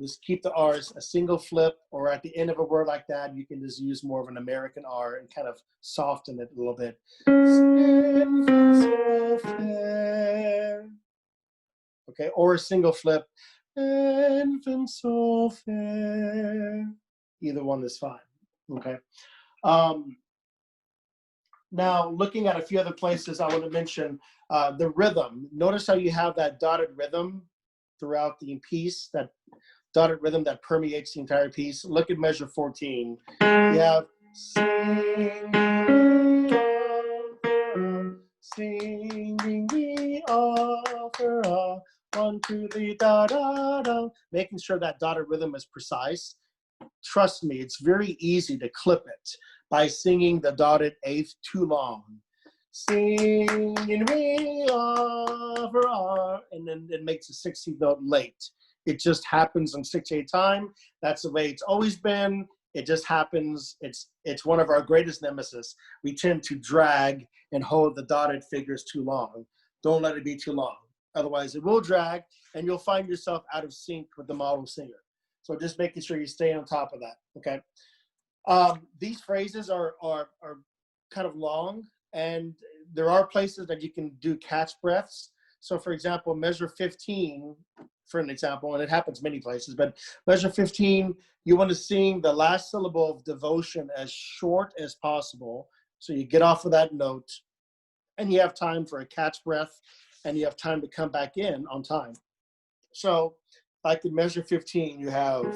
[SPEAKER 1] Just keep the R's a single flip, or at the end of a word like that, you can just use more of an American R and kind of soften it a little bit. Okay, or a single flip. Infant so fair. Either one is fine. Okay. Now, looking at a few other places, I want to mention the rhythm. Notice how you have that dotted rhythm throughout the piece, that dotted rhythm that permeates the entire piece. Look at measure 14. You have singing we offer 1, 2, 3, da, da, da. Making sure that dotted rhythm is precise. Trust me, it's very easy to clip it by singing the dotted eighth too long. singing we offer our, and then it makes the 16th note late. It just happens on 6/8 time. That's the way it's always been. It just happens. It's one of our greatest nemesis. We tend to drag and hold the dotted figures too long. Don't let it be too long. Otherwise, it will drag, and you'll find yourself out of sync with the model singer. So just making sure you stay on top of that, okay? These phrases are kind of long, and there are places that you can do catch breaths. So for example, measure 15, for an example, and it happens many places, but measure 15, you want to sing the last syllable of devotion as short as possible. So you get off of that note, and you have time for a catch breath, and you have time to come back in on time. So like in measure 15, you have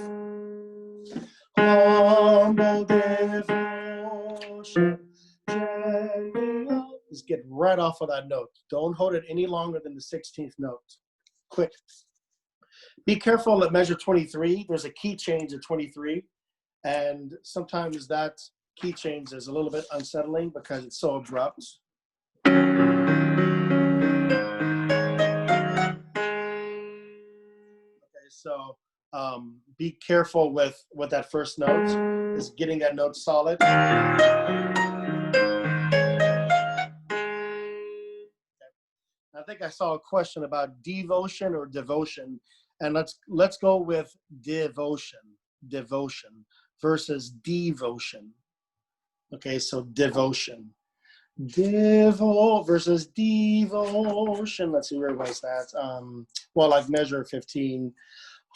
[SPEAKER 1] humble devotion. Just get right off of that note. Don't hold it any longer than the 16th note. Quick. Be careful at measure 23. There's a key change at 23. And sometimes that key change is a little bit unsettling because it's so abrupt. Okay, so be careful with that first note, is getting that note solid. I think I saw a question about devotion or devotion, and let's go with devotion versus devotion. Okay, so devotion. Devo versus devotion. Let's see, where was that? Well, like measure 15.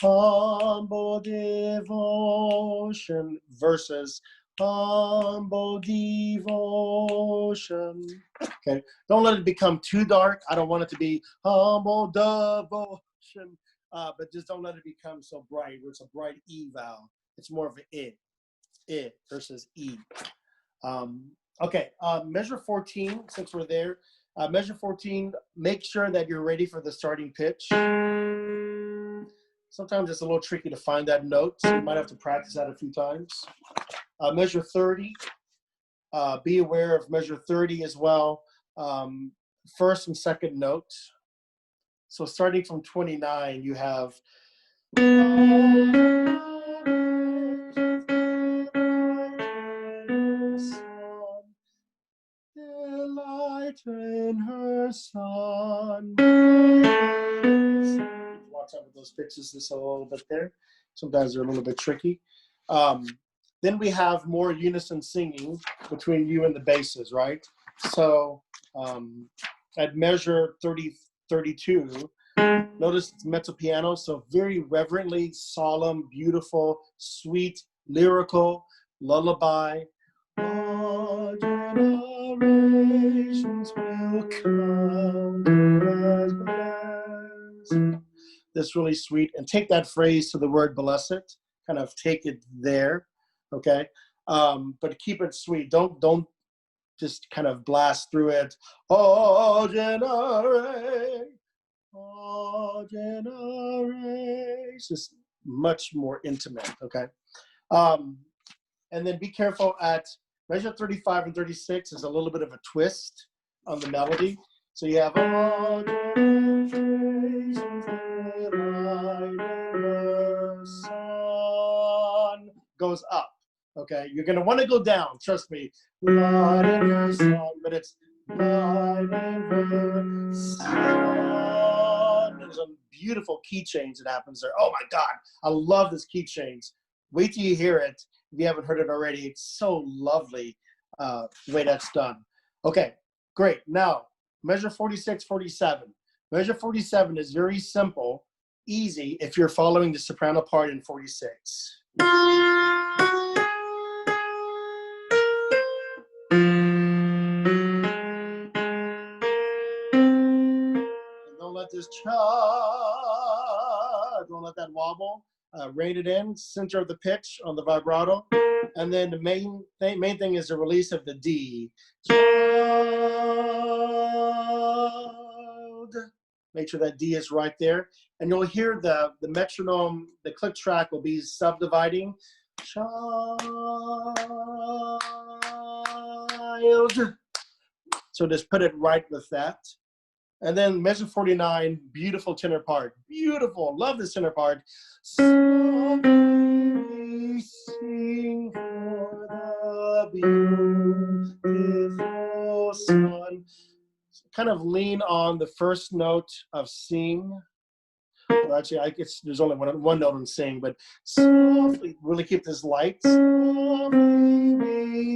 [SPEAKER 1] Humble devotion versus humble devotion. Okay, don't let it become too dark. I don't want it to be humble devotion, but just don't let it become so bright where it's a bright E vowel. It's more of an I versus E. Okay, measure 14, since we're there. Measure 14, make sure that you're ready for the starting pitch. Sometimes it's a little tricky to find that note, so you might have to practice that a few times. Measure 30, be aware of measure 30 as well. First and second note. So starting from 29, you have delight in her son. Watch out with those pitches just a little bit there. Sometimes they're a little bit tricky. Then we have more unison singing between you and the basses, right? So at measure 32, notice it's mezzo piano, so very reverently, solemn, beautiful, sweet, lyrical, lullaby. All generations will come as blessed. That's really sweet. And take that phrase to the word blessed. Kind of take it there, okay? But keep it sweet. Don't just kind of blast through it. All generations. Just much more intimate, okay? And then be careful at measure 35 and 36 is a little bit of a twist on the melody. So you have all generations sun goes up, okay? You're gonna wanna go down, trust me. Light in your sun, but it's light in her sun. There's a beautiful key change that happens there. Oh my God, I love this key change. Wait till you hear it. If you haven't heard it already, it's so lovely the way that's done. Okay, great. Now, measure 46, 47. Measure 47 is very simple, easy if you're following the soprano part in 46. And don't let this don't let that wobble. Rein it in, center of the pitch on the vibrato. And then the main thing is the release of the D. Child. Make sure that D is right there. And you'll hear the metronome, the click track will be subdividing. Child. So just put it right with that. And then measure 49, beautiful tenor part. Beautiful, love this tenor part. Softly sing for the beautiful sun. Kind of lean on the first note of sing. Well, actually, I guess there's only one note on sing, but softly, really keep this light. Softly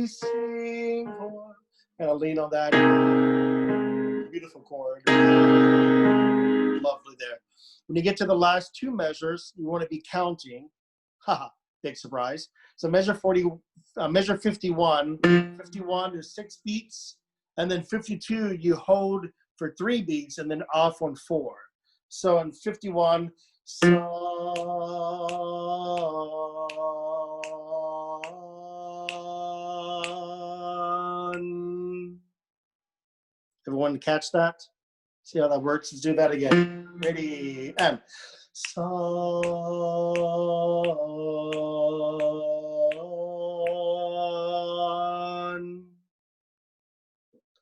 [SPEAKER 1] sing for, kind of lean on that. Beautiful chord. Lovely there. When you get to the last two measures, you want to be counting. Haha, big surprise. So measure 51. 51 is 6 beats, and then 52 you hold for 3 beats and then off on 4. So in 51, son. Everyone catch that? See how that works? Let's do that again. Ready, and son.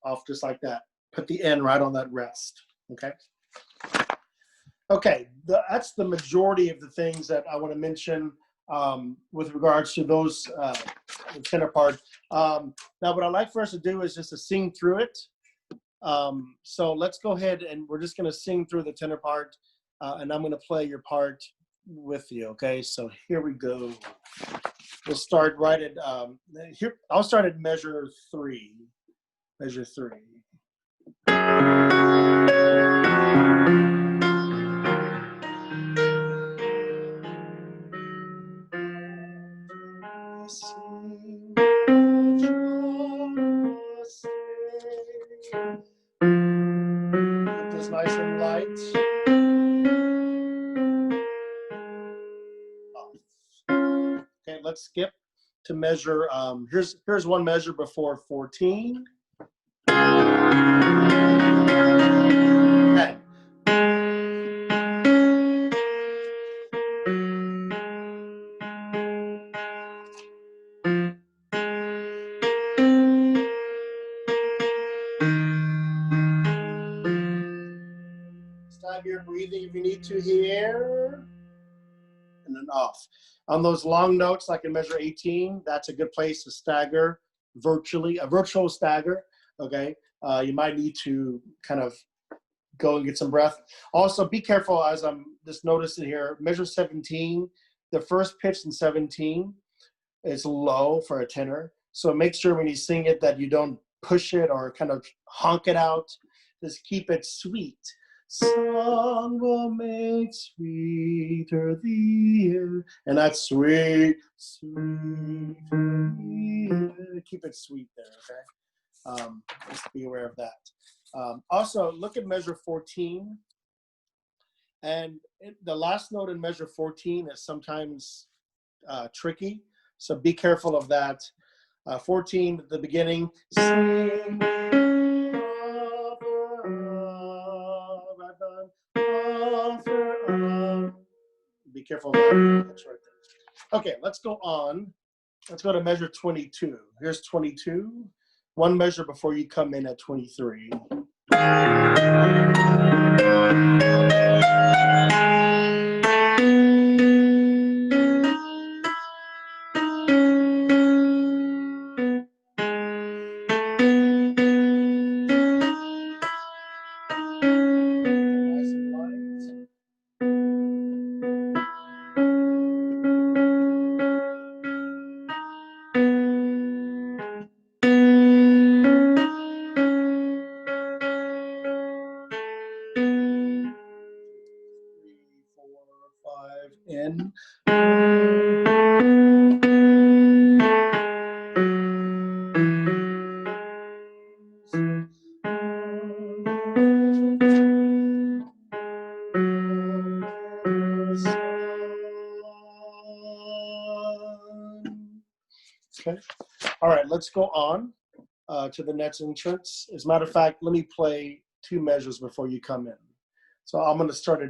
[SPEAKER 1] Off just like that. Put the N right on that rest, okay? Okay, that's the majority of the things that I want to mention with regards to those the tenor part. Now, what I'd like for us to do is just to sing through it. So let's go ahead and we're just going to sing through the tenor part, and I'm going to play your part with you. Okay, so here we go. We'll start right at here. I'll start at measure 3. Measure 3. Keep this nice and light. Okay, let's skip to measure. Here's one measure before 14. Okay. Stop your breathing if you need to here. And then off. On those long notes, like in measure 18, that's a good place to stagger virtually, a virtual stagger, okay? You might need to kind of go and get some breath. Also, be careful as I'm just noticing here, measure 17, the first pitch in 17 is low for a tenor. So make sure when you sing it that you don't push it or kind of honk it out. Just keep it sweet. Song will make sweeter the air. And that's sweet, sweet. Keep it sweet there, okay? Just be aware of that. Also, look at measure 14. And the last note in measure 14 is sometimes tricky. So be careful of that. 14 at the beginning. Sing. Be careful of that. That's right there. Okay, let's go on. Let's go to measure 22. Here's 22. One measure before you come in at 23. In. Okay. All right, let's go on to the next entrance. As a matter of fact, let me play 2 measures before you come in. So I'm going to start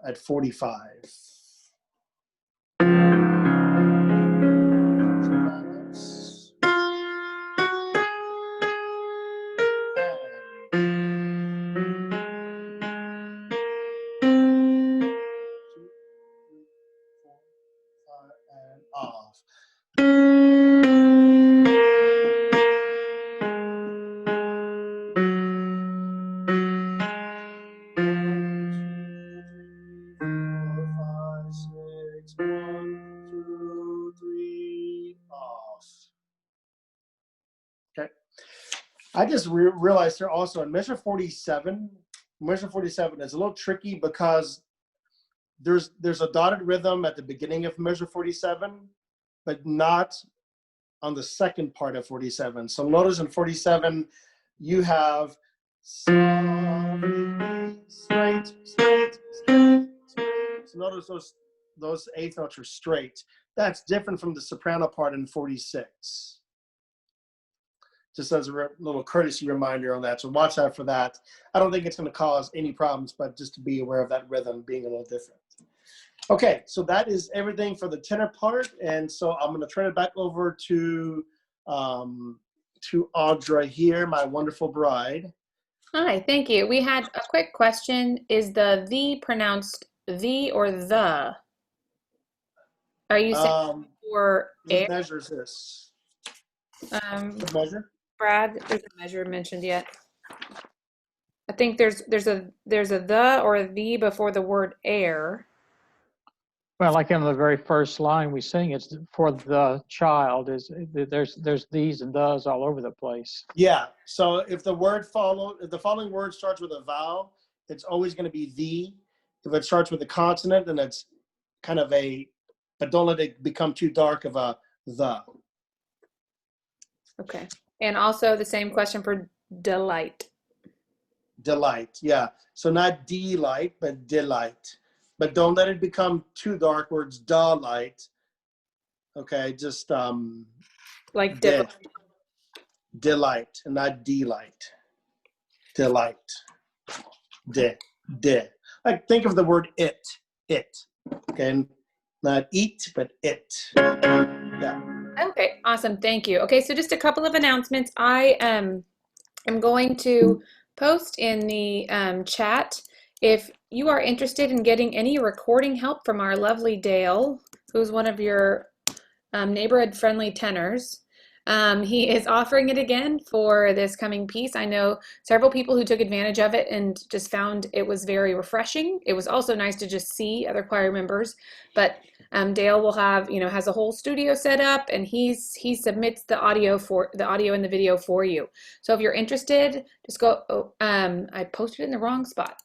[SPEAKER 1] at 45. I just realized here also in measure 47. Measure 47 is a little tricky because there's a dotted rhythm at the beginning of measure 47, but not on the second part of 47. So notice in 47, you have straight, straight, straight. So notice those eighth notes are straight. That's different from the soprano part in 46. Just as a little courtesy reminder on that. So watch out for that. I don't think it's going to cause any problems, but just to be aware of that rhythm being a little different. Okay, so that is everything for the tenor part. And so I'm going to turn it back over to Audra here, my wonderful bride.
[SPEAKER 2] Hi, thank you. We had a quick question. Is the pronounced the or the? Are you saying for air?
[SPEAKER 1] What measure is this? What measure?
[SPEAKER 2] Brad, there's a measure mentioned yet. I think there's a the or a the before the word air.
[SPEAKER 7] Well, like in the very first line we sing, it's for the child. There's these and those all over the place.
[SPEAKER 1] Yeah. So if the following word starts with a vowel, it's always going to be the. If it starts with a consonant, then it's kind of but don't let it become too dark of a the.
[SPEAKER 2] Okay. And also the same question for delight.
[SPEAKER 1] Delight. Yeah. So not delight, but delight. But don't let it become too dark where it's delight. Okay. Just
[SPEAKER 2] like
[SPEAKER 1] delight and not delight. Delight. De. Like think of the word it. Okay. Not eat, but it. Yeah.
[SPEAKER 2] Okay, awesome. Thank you. Okay, so just a couple of announcements. I am going to post in the chat if you are interested in getting any recording help from our lovely Dale, who's one of your neighborhood friendly tenors. He is offering it again for this coming piece. I know several people who took advantage of it and just found it was very refreshing. It was also nice to just see other choir members, but Dale will have, has a whole studio set up, and he submits the audio and the video for you. So if you're interested, just go. I posted it in the wrong spot.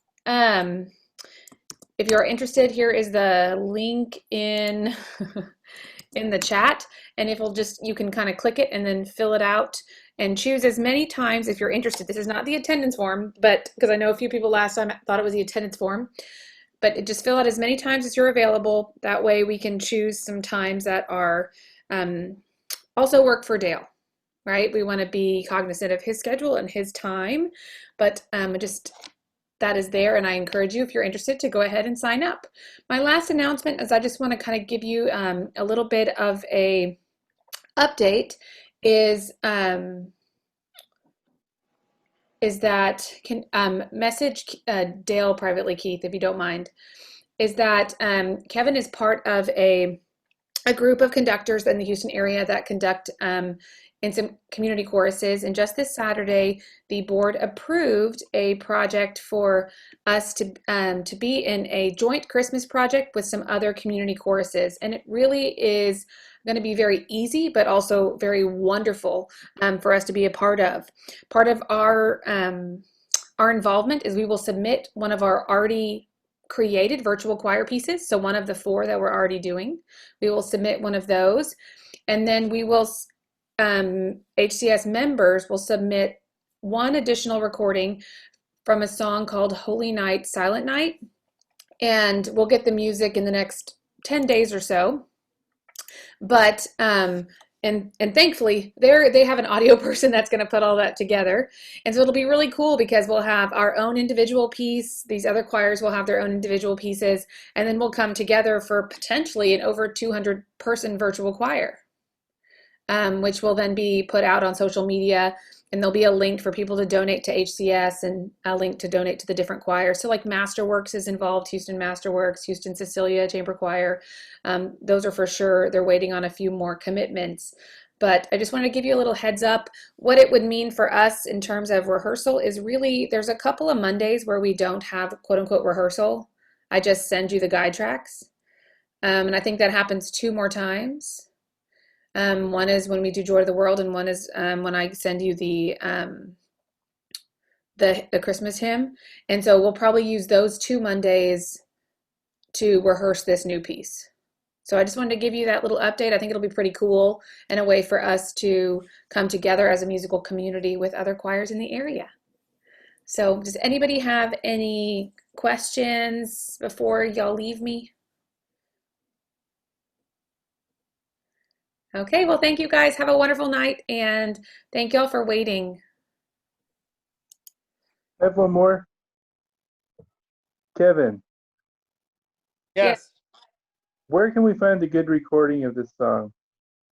[SPEAKER 2] If you're interested, here is the link in in the chat, and you can kind of click it and then fill it out and choose as many times if you're interested. This is not the attendance form, but because I know a few people last time thought it was the attendance form, but just fill out as many times as you're available. That way we can choose some times that are also work for Dale, right? We want to be cognizant of his schedule and his time, but that is there, and I encourage you, if you're interested, to go ahead and sign up. My last announcement is I just want to kind of give you a little bit of a update is that message Dale privately, Keith, if you don't mind, is that Kevin is part of a group of conductors in the Houston area that conduct in some community choruses. And just this Saturday, the board approved a project for us to be in a joint Christmas project with some other community choruses. And it really is going to be very easy, but also very wonderful for us to be a part of. Part of our involvement is we will submit one of our already created virtual choir pieces. So one of the 4 that we're already doing, we will submit one of those. And then we will HCS members will submit one additional recording from a song called Holy Night, Silent Night, and we'll get the music in the next 10 days or so. But and thankfully they have an audio person that's going to put all that together, and so it'll be really cool because we'll have our own individual piece, these other choirs will have their own individual pieces, and then we'll come together for potentially an over 200 person virtual choir. Which will then be put out on social media, and there'll be a link for people to donate to HCS and a link to donate to the different choirs. So like Masterworks is involved, Houston Masterworks, Houston Cecilia Chamber Choir. Those are for sure. They're waiting on a few more commitments. But I just wanted to give you a little heads up. What it would mean for us in terms of rehearsal is really, there's a couple of Mondays where we don't have quote unquote rehearsal. I just send you the guide tracks. And I think that happens 2 more times. One is when we do Joy of the World, and one is when I send you the Christmas hymn. And so we'll probably use those 2 Mondays to rehearse this new piece. So I just wanted to give you that little update. I think it'll be pretty cool and a way for us to come together as a musical community with other choirs in the area. So does anybody have any questions before y'all leave me? Okay, well, thank you guys. Have a wonderful night, and thank y'all for waiting.
[SPEAKER 8] I have one more. Kevin,
[SPEAKER 1] Yes.
[SPEAKER 8] where can we find a good recording of this song?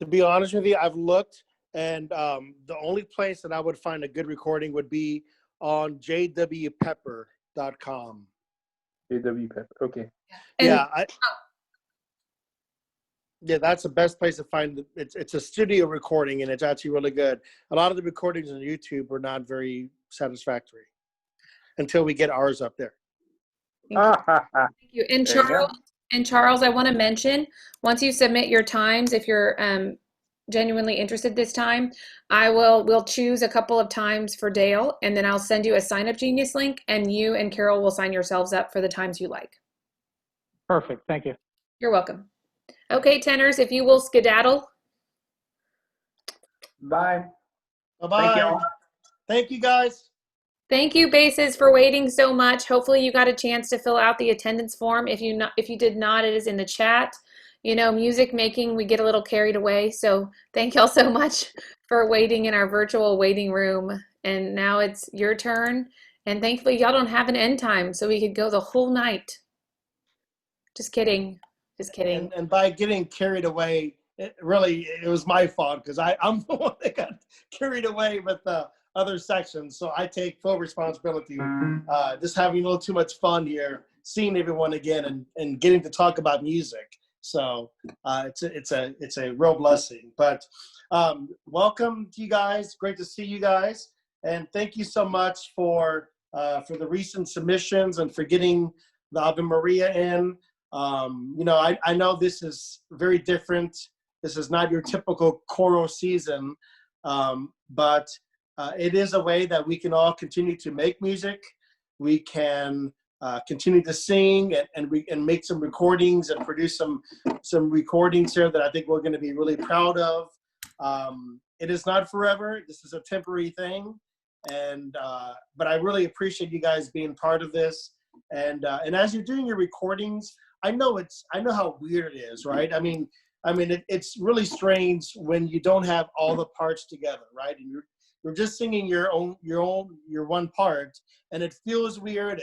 [SPEAKER 1] To be honest with you, I've looked, and the only place that I would find a good recording would be on jwpepper.com.
[SPEAKER 8] JW Pepper. Okay.
[SPEAKER 2] And
[SPEAKER 1] Yeah, yeah, that's the best place to find it. It's a studio recording, and it's actually really good. A lot of the recordings on YouTube were not very satisfactory until we get ours up there.
[SPEAKER 2] thank you. And
[SPEAKER 8] There you go.
[SPEAKER 2] Charles, I want to mention, once you submit your times, if you're genuinely interested this time, we'll choose a couple of times for Dale, and then I'll send you a Sign Up Genius link, and you and Carol will sign yourselves up for the times you like.
[SPEAKER 7] Perfect. Thank you.
[SPEAKER 2] You're welcome. Okay, tenors, if you will skedaddle.
[SPEAKER 9] Bye.
[SPEAKER 1] Bye-bye.
[SPEAKER 9] Thank y'all.
[SPEAKER 1] Thank you, guys.
[SPEAKER 2] Thank you, basses, for waiting so much. Hopefully you got a chance to fill out the attendance form. If you did not, it is in the chat. You know, music making, we get a little carried away. So thank y'all so much for waiting in our virtual waiting room. And now it's your turn. And thankfully y'all don't have an end time, so we could go the whole night. Just kidding. Just kidding.
[SPEAKER 1] And by getting carried away, it was my fault, because I'm the one that got carried away with the other sections. So I take full responsibility. Just having a little too much fun here, seeing everyone again, and getting to talk about music. So it's a real blessing. But welcome to you guys. Great to see you guys, and thank you so much for the recent submissions and for getting the Ave Maria in. You know, I know this is very different. This is not your typical choral season, but it is a way that we can all continue to make music. We can continue to sing and make some recordings and produce some recordings here that I think we're going to be really proud of. It is not forever. This is a temporary thing, but I really appreciate you guys being part of this. And as you're doing your recordings, I know how weird it is, right? I mean, it's really strange when you don't have all the parts together, right? And you're just singing your one part, and it feels weird.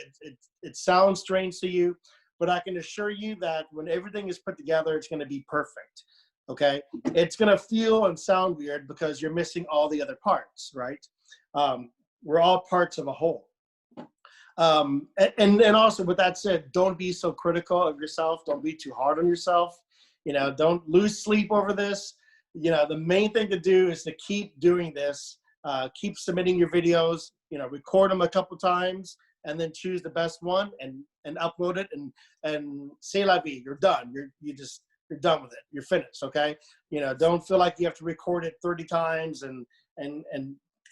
[SPEAKER 1] It sounds strange to you, but I can assure you that when everything is put together, it's going to be perfect. Okay, it's going to feel and sound weird because you're missing all the other parts, right? We're all parts of a whole. And also, with that said, don't be so critical of yourself. Don't be too hard on yourself. You know, don't lose sleep over this. You know, the main thing to do is to keep doing this. Keep submitting your videos. You know, record them a couple times, and then choose the best one and upload it and c'est la vie. You're done. You're done with it. You're finished. Okay. You know, don't feel like you have to record it 30 times and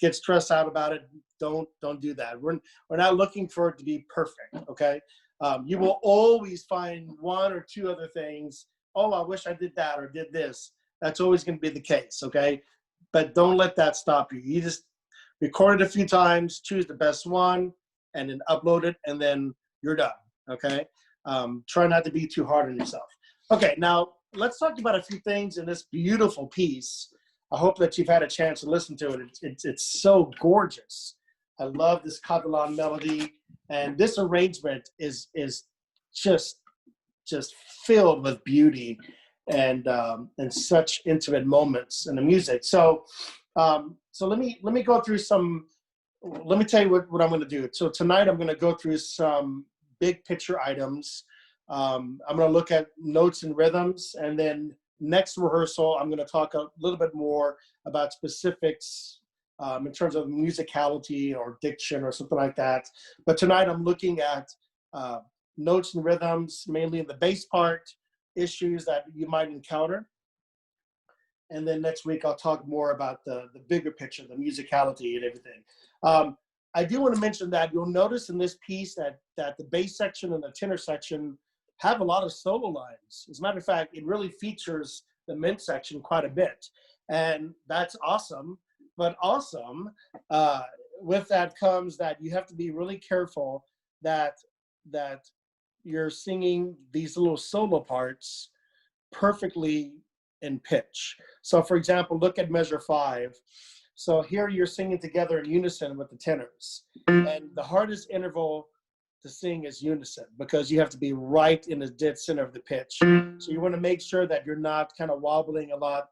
[SPEAKER 1] get stressed out about it. Don't do that. We're not looking for it to be perfect. Okay. You will always find one or two other things. Oh, I wish I did that or did this. That's always going to be the case. Okay. But don't let that stop you. You just record it a few times, choose the best one, and then upload it, and then you're done. Okay. Try not to be too hard on yourself. Okay. Now let's talk about a few things in this beautiful piece. I hope that you've had a chance to listen to it. It's so gorgeous. I love this Catalan melody, and this arrangement is just filled with beauty and such intimate moments in the music. So let me go through some. Let me tell you what I'm going to do. So tonight I'm going to go through some big picture items. I'm going to look at notes and rhythms, and then next rehearsal, I'm going to talk a little bit more about specifics in terms of musicality or diction or something like that. But tonight I'm looking at notes and rhythms, mainly in the bass part, issues that you might encounter. And then next week, I'll talk more about the bigger picture, the musicality and everything. I do want to mention that you'll notice in this piece that the bass section and the tenor section have a lot of solo lines. As a matter of fact, it really features the mint section quite a bit. And that's awesome. But awesome, with that comes that you have to be really careful that you're singing these little solo parts perfectly in pitch. So for example, look at measure 5. So here you're singing together in unison with the tenors. And the hardest interval to sing is unison because you have to be right in the dead center of the pitch. So you want to make sure that you're not kind of wobbling a lot,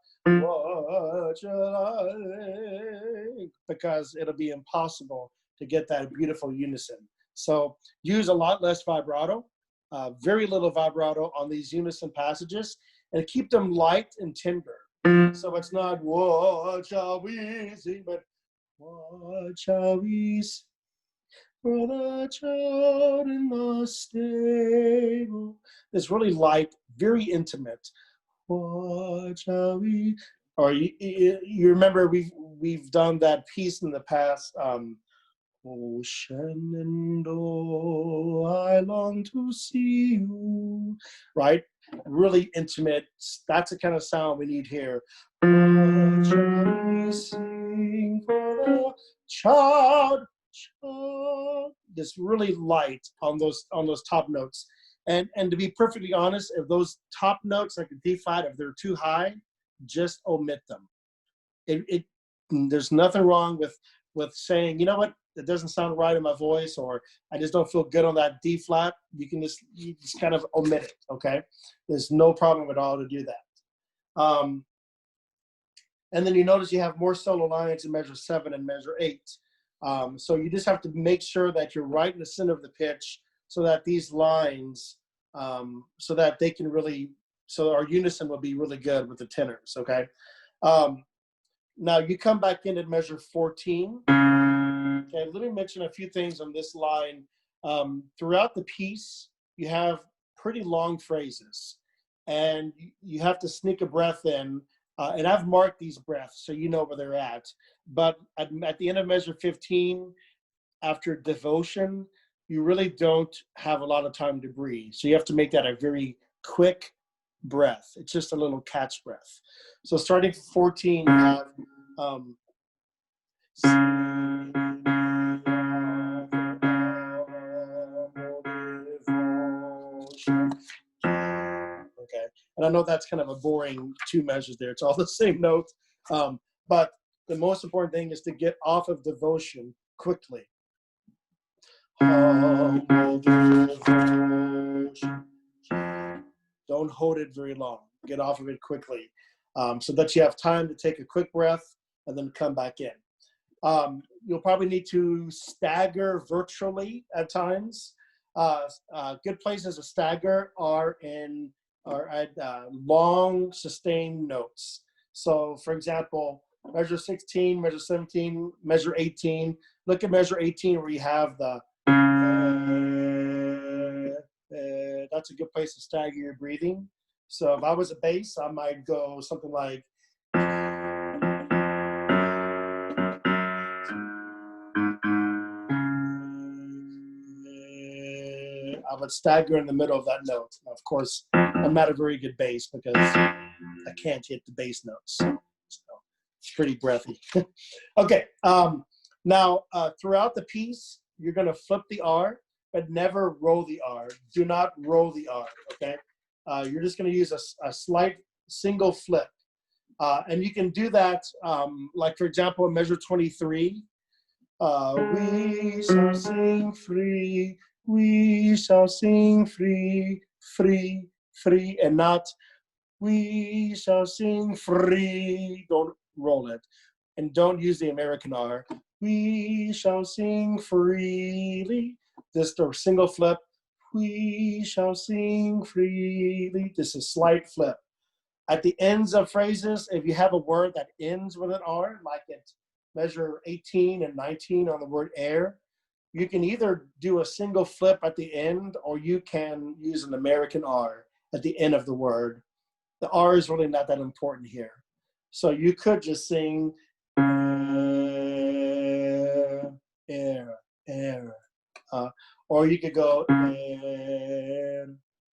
[SPEAKER 1] because it'll be impossible to get that beautiful unison. So use a lot less vibrato, very little vibrato on these unison passages, and keep them light and tender. So it's not, what shall we sing, but what shall we sing for the child in the stable? It's really light, very intimate. What shall we? Or you remember we've done that piece in the past. Oh Shenandoah, I long to see you. Right? Really intimate. That's the kind of sound we need here. What shall we sing for the child? Just really light on those top notes. And to be perfectly honest, if those top notes like the D flat, if they're too high, just omit them. There's nothing wrong with saying, you know what, it doesn't sound right in my voice, or I just don't feel good on that D flat. You just kind of omit it, okay? There's no problem at all to do that. And then you notice you have more solo lines in measure 7 and measure 8. So you just have to make sure that you're right in the center of the pitch so that these lines, so that they can really, so our unison will be really good with the tenors, okay? Now you come back in at measure 14. Okay, let me mention a few things on this line. Throughout the piece, you have pretty long phrases, and you have to sneak a breath in. And I've marked these breaths so you know where they're at. But at the end of measure 15, after devotion, you really don't have a lot of time to breathe. So you have to make that a very quick breath. It's just a little catch breath. So starting 14, you have okay, and I know that's kind of a boring 2 measures there. It's all the same note, but the most important thing is to get off of devotion quickly. Humble devotion. Don't hold it very long. Get off of it quickly, so that you have time to take a quick breath and then come back in. You'll probably need to stagger virtually at times. Good places to stagger are at long sustained notes. So for example, measure 16, measure 17, measure 18. Look at measure 18 where you have the, that's a good place to stagger your breathing. So if I was a bass, I might go something like, I would stagger in the middle of that note. Now, of course, I'm not a very good bass because I can't hit the bass notes. So it's pretty breathy. Okay, now throughout the piece, you're gonna flip the R, but never roll the R. Do not roll the R, okay? You're just gonna use a slight single flip. And you can do that, like for example, in measure 23, we shall sing free, we shall sing free, free, free, and not we shall sing free. Don't roll it. And don't use the American R. We shall sing freely. Just a single flip. We shall sing freely. This is a slight flip. At the ends of phrases, if you have a word that ends with an R, like at measure 18 and 19 on the word air, you can either do a single flip at the end, or you can use an American R at the end of the word. The R is really not that important here. So you could just sing air, or you could go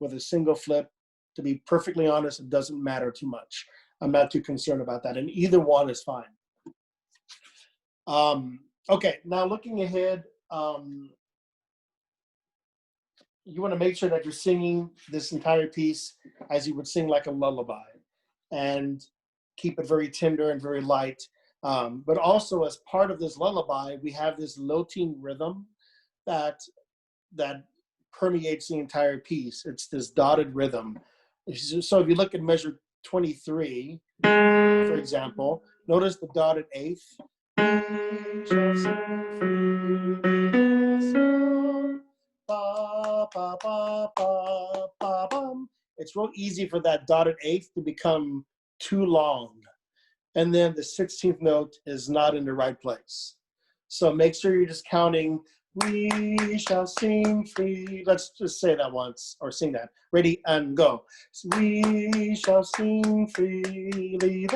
[SPEAKER 1] with a single flip. To be perfectly honest, it doesn't matter too much. I'm not too concerned about that, and either one is fine. Okay, now looking ahead, you want to make sure that you're singing this entire piece as you would sing like a lullaby, and keep it very tender and very light. But also, as part of this lullaby, we have this lilting rhythm that permeates the entire piece. It's this dotted rhythm. So if you look at measure 23, for example, notice the dotted eighth. It's real easy for that dotted eighth to become too long. And then the 16th note is not in the right place. So make sure you're just counting, we shall sing free. Let's just say that once, or sing that. Ready, and go. We shall sing freely.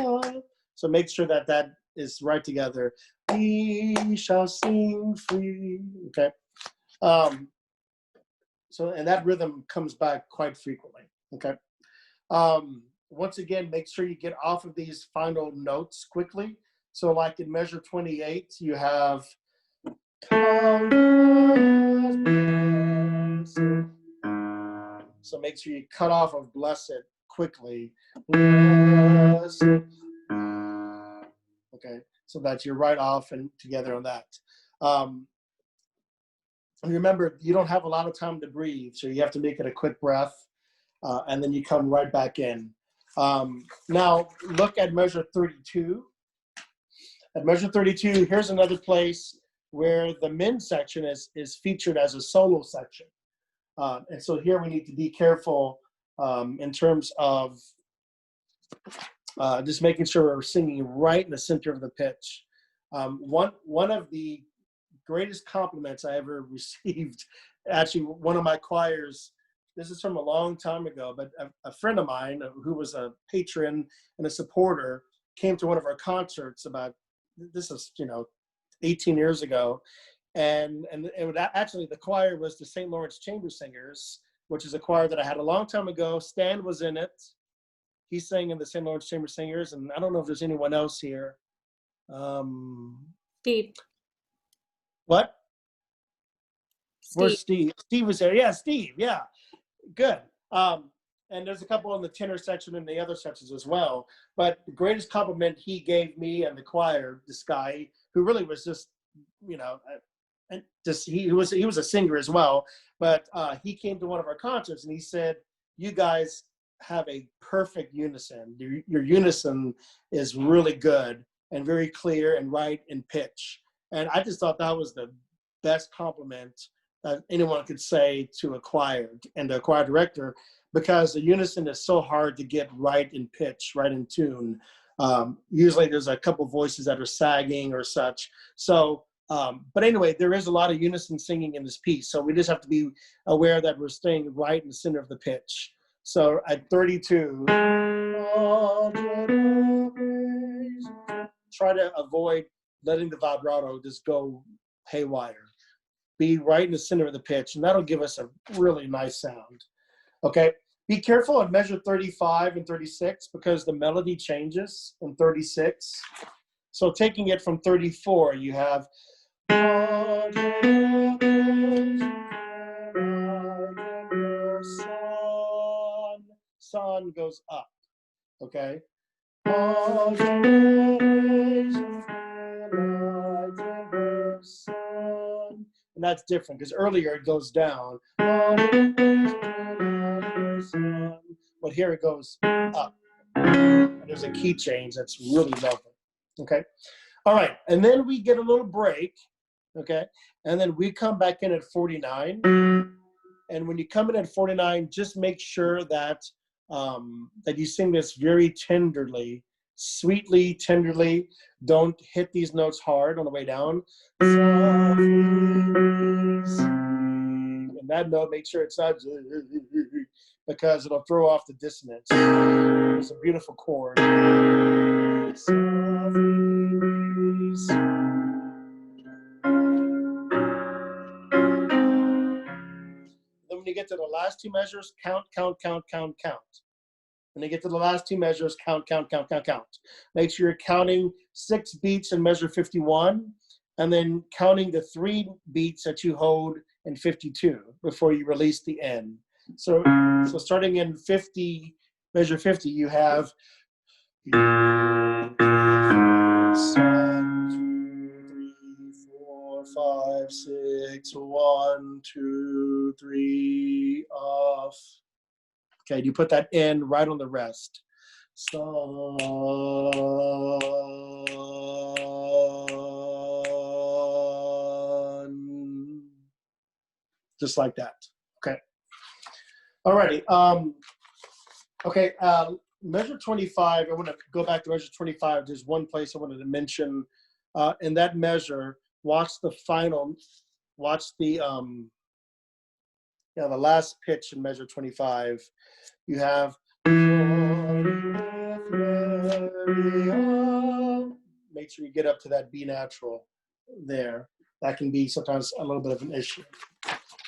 [SPEAKER 1] So make sure that that is right together. We shall sing free. Okay. So, and that rhythm comes back quite frequently. Okay. Once again, make sure you get off of these final notes quickly. So like in measure 28, you have so make sure you cut off of blessed quickly. Blessed. Okay, so that you're right off and together on that. And remember, you don't have a lot of time to breathe, so you have to make it a quick breath, and then you come right back in. Now, look at measure 32. At measure 32, here's another place where the men section is featured as a solo section. And so here we need to be careful in terms of just making sure we're singing right in the center of the pitch. One of the greatest compliments I ever received, actually one of my choirs, this is from a long time ago, but a friend of mine who was a patron and a supporter came to one of our concerts about, this is, 18 years ago. And it would actually, the choir was the St. Lawrence Chamber Singers, which is a choir that I had a long time ago. Stan was in it. He sang in the St. Lawrence Chamber Singers, and I don't know if there's anyone else here.
[SPEAKER 2] Steve.
[SPEAKER 1] What?
[SPEAKER 2] Steve.
[SPEAKER 1] Where's Steve? Steve was there. Yeah, Steve. Yeah, good. And there's a couple in the tenor section and the other sections as well. But the greatest compliment he gave me and the choir, this guy who really was just, and just he was a singer as well. But he came to one of our concerts and he said, "You guys have a perfect unison. Your unison is really good and very clear and right in pitch." And I just thought that was the best compliment that anyone could say to a choir and a choir director, because the unison is so hard to get right in pitch, right in tune. Usually there's a couple voices that are sagging or such. So, but anyway, there is a lot of unison singing in this piece. So we just have to be aware that we're staying right in the center of the pitch. So at 32, try to avoid letting the vibrato just go haywire. Be right in the center of the pitch, and that'll give us a really nice sound. Okay, be careful at measure 35 and 36 because the melody changes in 36. So taking it from 34, you have son goes up, okay? And that's different because earlier it goes down. But here it goes up. And there's a key change that's really lovely. Okay. All right. And then we get a little break. Okay. And then we come back in at 49. And when you come in at 49, just make sure that that you sing this very tenderly, sweetly, tenderly. Don't hit these notes hard on the way down. And that note, make sure it's not, because it'll throw off the dissonance. It's a beautiful chord. Then when you get to the last two measures, count, count, count, count, count. When you get to the last two measures, count, count, count, count, count. Make sure you're counting 6 beats in measure 51, and then counting the 3 beats that you hold in 52 before you release the end. So starting in 50, measure 50, you have 1, 2, 3, 4, 5, 6, 1, 2, 3, off. Okay, you put that in right on the rest. Just like that. Okay. Alrighty. Okay. Measure 25. I want to go back to measure 25. There's one place I wanted to mention. In that measure, watch the final. Watch the the last pitch in measure 25. You have. Make sure you get up to that B natural there. That can be sometimes a little bit of an issue.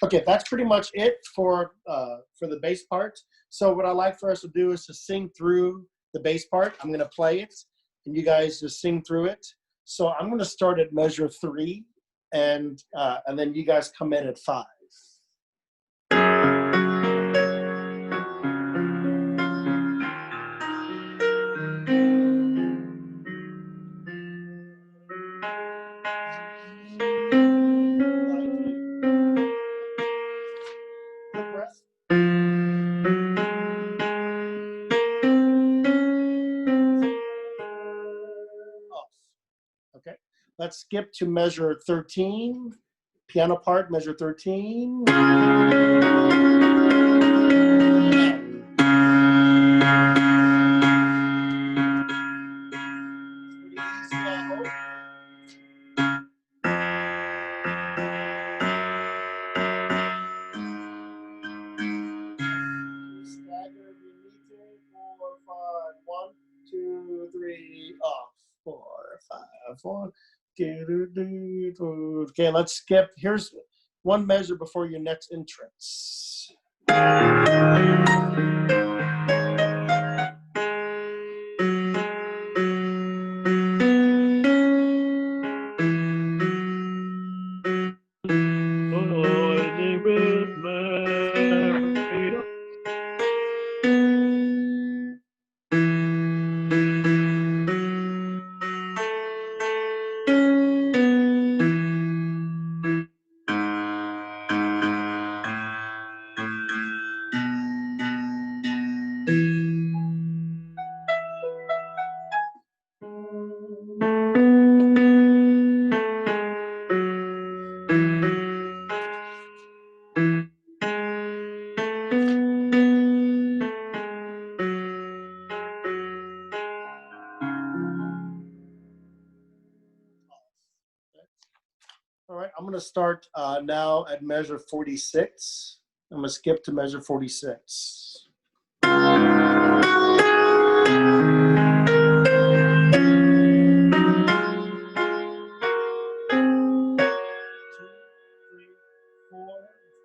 [SPEAKER 1] Okay, that's pretty much it for the bass part. So what I like for us to do is to sing through the bass part. I'm going to play it, and you guys just sing through it. So I'm going to start at measure 3, and then you guys come in at 5. Okay, let's skip to measure 13, piano part, measure 13. Stagger, repeat, 4, 5, 1, 2, 3, off. 4, 5, 1. Okay, let's skip. Here's one measure before your next entrance. All right, I'm going to start now at measure 46. I'm going to skip to measure 46.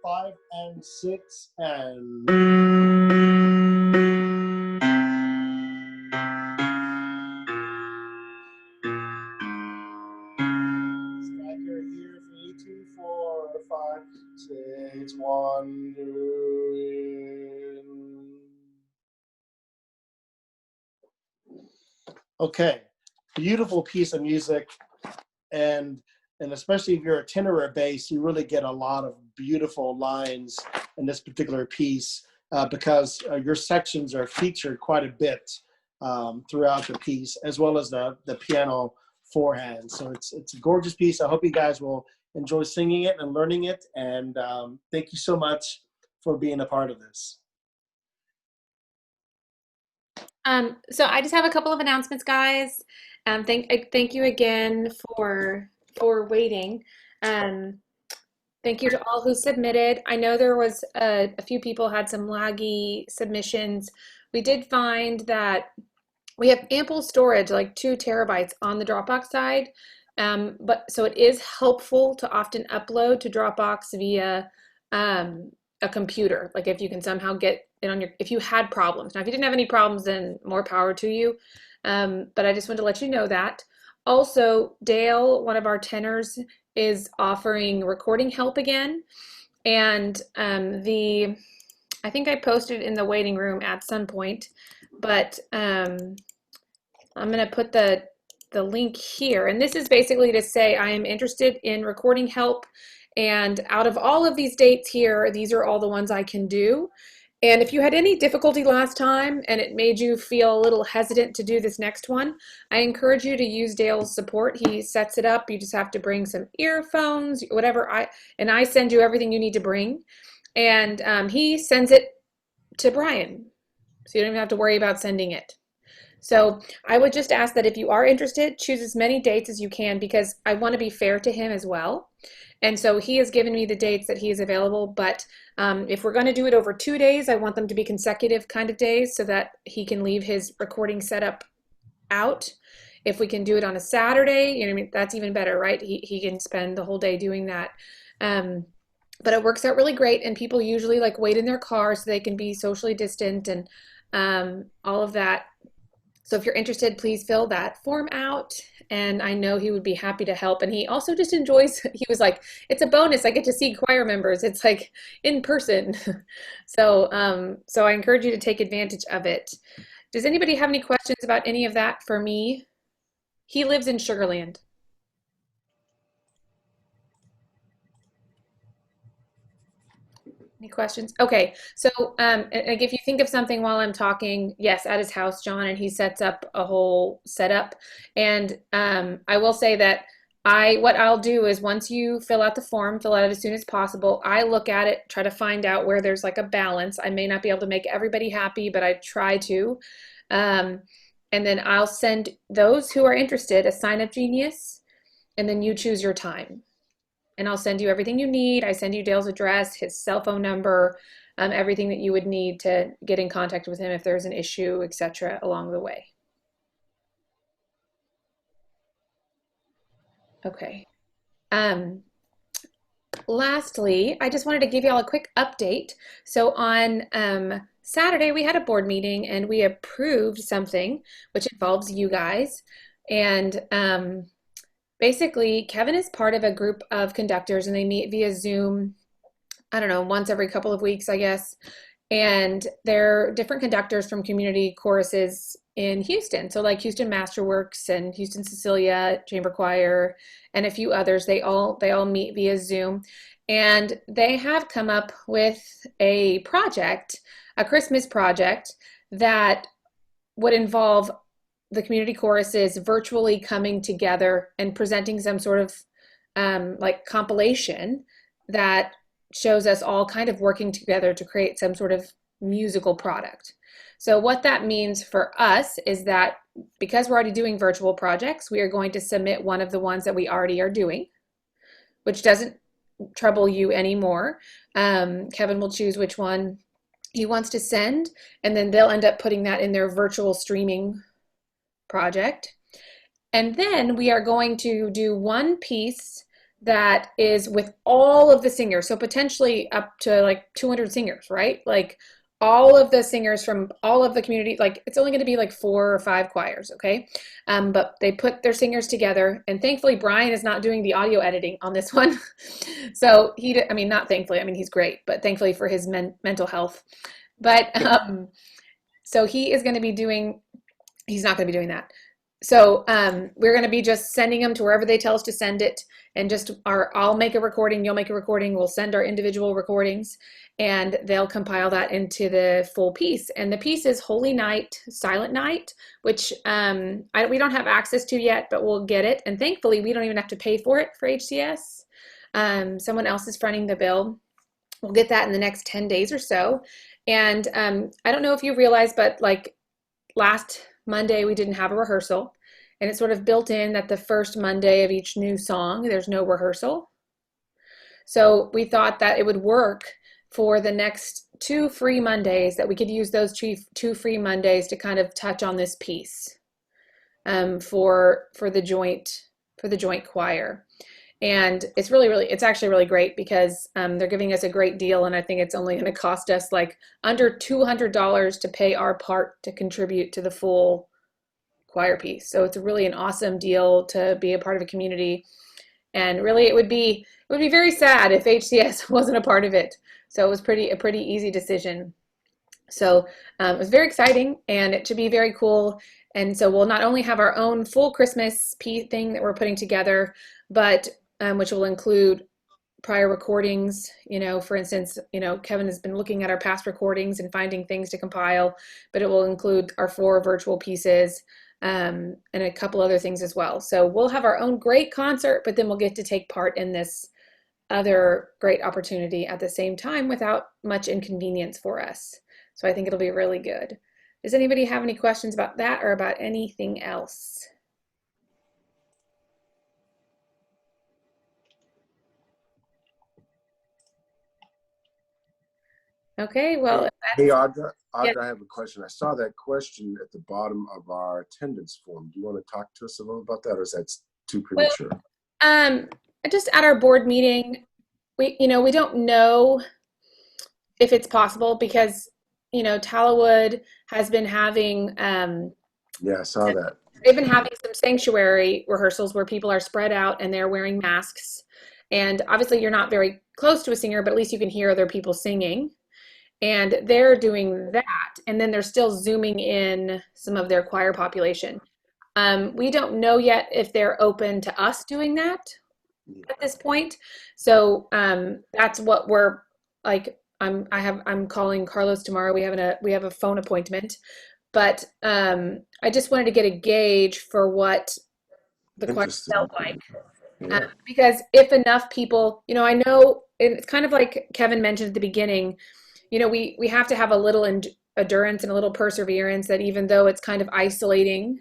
[SPEAKER 1] Five and 6 and stagger here, 3, 2, 4, 5, 6, 1, 2. Okay, beautiful piece of music, and especially if you're a tenor or bass, you really get a lot of beautiful lines in this particular piece because your sections are featured quite a bit throughout the piece, as well as the piano forehand. So it's a gorgeous piece. I hope you guys will enjoy singing it and learning it, and thank you so much for being a part of this.
[SPEAKER 2] So I just have a couple of announcements, guys. Thank you again for waiting. Thank you to all who submitted. I know there was a few people had some laggy submissions. We did find that we have ample storage, like 2 terabytes on the Dropbox side. But so it is helpful to often upload to Dropbox via a computer. Like if you can somehow get it on if you had problems. Now, if you didn't have any problems, then more power to you. But I just wanted to let you know that. Also, Dale, one of our tenors, is offering recording help again. And I think I posted in the waiting room at some point, but I'm going to put the link here. And this is basically to say I am interested in recording help. And out of all of these dates here, these are all the ones I can do. And if you had any difficulty last time and it made you feel a little hesitant to do this next one, I encourage you to use Dale's support. He sets it up. You just have to bring some earphones, whatever. I send you everything you need to bring. And he sends it to Brian. So you don't even have to worry about sending it. So I would just ask that if you are interested, choose as many dates as you can, because I want to be fair to him as well. And so he has given me the dates that he is available, but if we're going to do it over 2 days, I want them to be consecutive kind of days so that he can leave his recording setup out. If we can do it on a Saturday, you know, I mean, that's even better, right? He can spend the whole day doing that. But it works out really great, and people usually like wait in their car so they can be socially distant and all of that. So if you're interested, please fill that form out. And I know he would be happy to help. And he also just enjoys, he was like, it's a bonus. I get to see choir members. It's like in person. So I encourage you to take advantage of it. Does anybody have any questions about any of that for me? He lives in Sugar Land. Any questions? Okay, so like if you think of something while I'm talking, yes, at his house, John, and he sets up a whole setup. And I will say that what I'll do is once you fill out the form, fill out it as soon as possible. I look at it, try to find out where there's like a balance. I may not be able to make everybody happy, but I try to. And then I'll send those who are interested a sign-up genius, and then you choose your time. And I'll send you everything you need. I send you Dale's address, his cell phone number, everything that you would need to get in contact with him if there's an issue, etc. along the way. Okay. Lastly, I just wanted to give y'all a quick update. So on Saturday, we had a board meeting and we approved something which involves you guys. And basically, Kevin is part of a group of conductors and they meet via Zoom, I don't know, once every couple of weeks, I guess. And they're different conductors from community choruses in Houston. So like Houston Masterworks and Houston Cecilia Chamber Choir and a few others, they all meet via Zoom. And they have come up with a project, a Christmas project that would involve the community choruses virtually coming together and presenting some sort of like compilation that shows us all kind of working together to create some sort of musical product. So what that means for us is that because we're already doing virtual projects, we are going to submit one of the ones that we already are doing, which doesn't trouble you anymore. Kevin will choose which one he wants to send, and then they'll end up putting that in their virtual streaming project. And then we are going to do one piece that is with all of the singers, so potentially up to like 200 singers, right? Like all of the singers from all of the community, like it's only going to be like 4 or 5 choirs, okay? But they put their singers together, and thankfully Brian is not doing the audio editing on this one. So I mean, not thankfully, I mean, he's great, but thankfully for his mental health. But so he is going to be doing, he's not going to be doing that. So we're going to be just sending them to wherever they tell us to send it, and just I'll make a recording, you'll make a recording, we'll send our individual recordings, and they'll compile that into the full piece. And the piece is Holy Night, Silent Night, which we don't have access to yet, but we'll get it. And thankfully, we don't even have to pay for it for HCS. Someone else is fronting the bill. We'll get that in the next 10 days or so. And I don't know if you realize, but like last Monday, we didn't have a rehearsal. And it's sort of built in that the first Monday of each new song, there's no rehearsal. So we thought that it would work for the next 2 free Mondays, that we could use those two free Mondays to kind of touch on this piece for the joint choir. And it's actually really great because they're giving us a great deal, and I think it's only going to cost us like under $200 to pay our part to contribute to the full choir piece. So it's really an awesome deal to be a part of a community. And really, it would be very sad if HCS wasn't a part of it. So it was a pretty easy decision. So it was very exciting, and it should be very cool. And so we'll not only have our own full Christmas thing that we're putting together, but which will include prior recordings. For instance, Kevin has been looking at our past recordings and finding things to compile, but it will include our 4 virtual pieces and a couple other things as well. So we'll have our own great concert, but then we'll get to take part in this other great opportunity at the same time without much inconvenience for us. So I think it'll be really good. Does anybody have any questions about that or about anything else? Okay, well.
[SPEAKER 9] Hey, Audra,
[SPEAKER 2] Yeah.
[SPEAKER 9] I have a question. I saw that question at the bottom of our attendance form. Do you want to talk to us a little about that, or is that too premature?
[SPEAKER 2] Just at our board meeting, we don't know if it's possible because, Tallowood has been having,
[SPEAKER 9] Yeah, I saw that.
[SPEAKER 2] they've been having some sanctuary rehearsals where people are spread out and they're wearing masks. And obviously you're not very close to a singer, but at least you can hear other people singing. And they're doing that. And then they're still Zooming in some of their choir population. We don't know yet if they're open to us doing that at this point. So that's what we're like. I'm calling Carlos tomorrow. We have a phone appointment, but I just wanted to get a gauge for what the choir felt like.
[SPEAKER 9] Yeah.
[SPEAKER 2] Because if enough people, I know it's kind of like Kevin mentioned at the beginning, we have to have a little endurance and a little perseverance, that even though it's kind of isolating,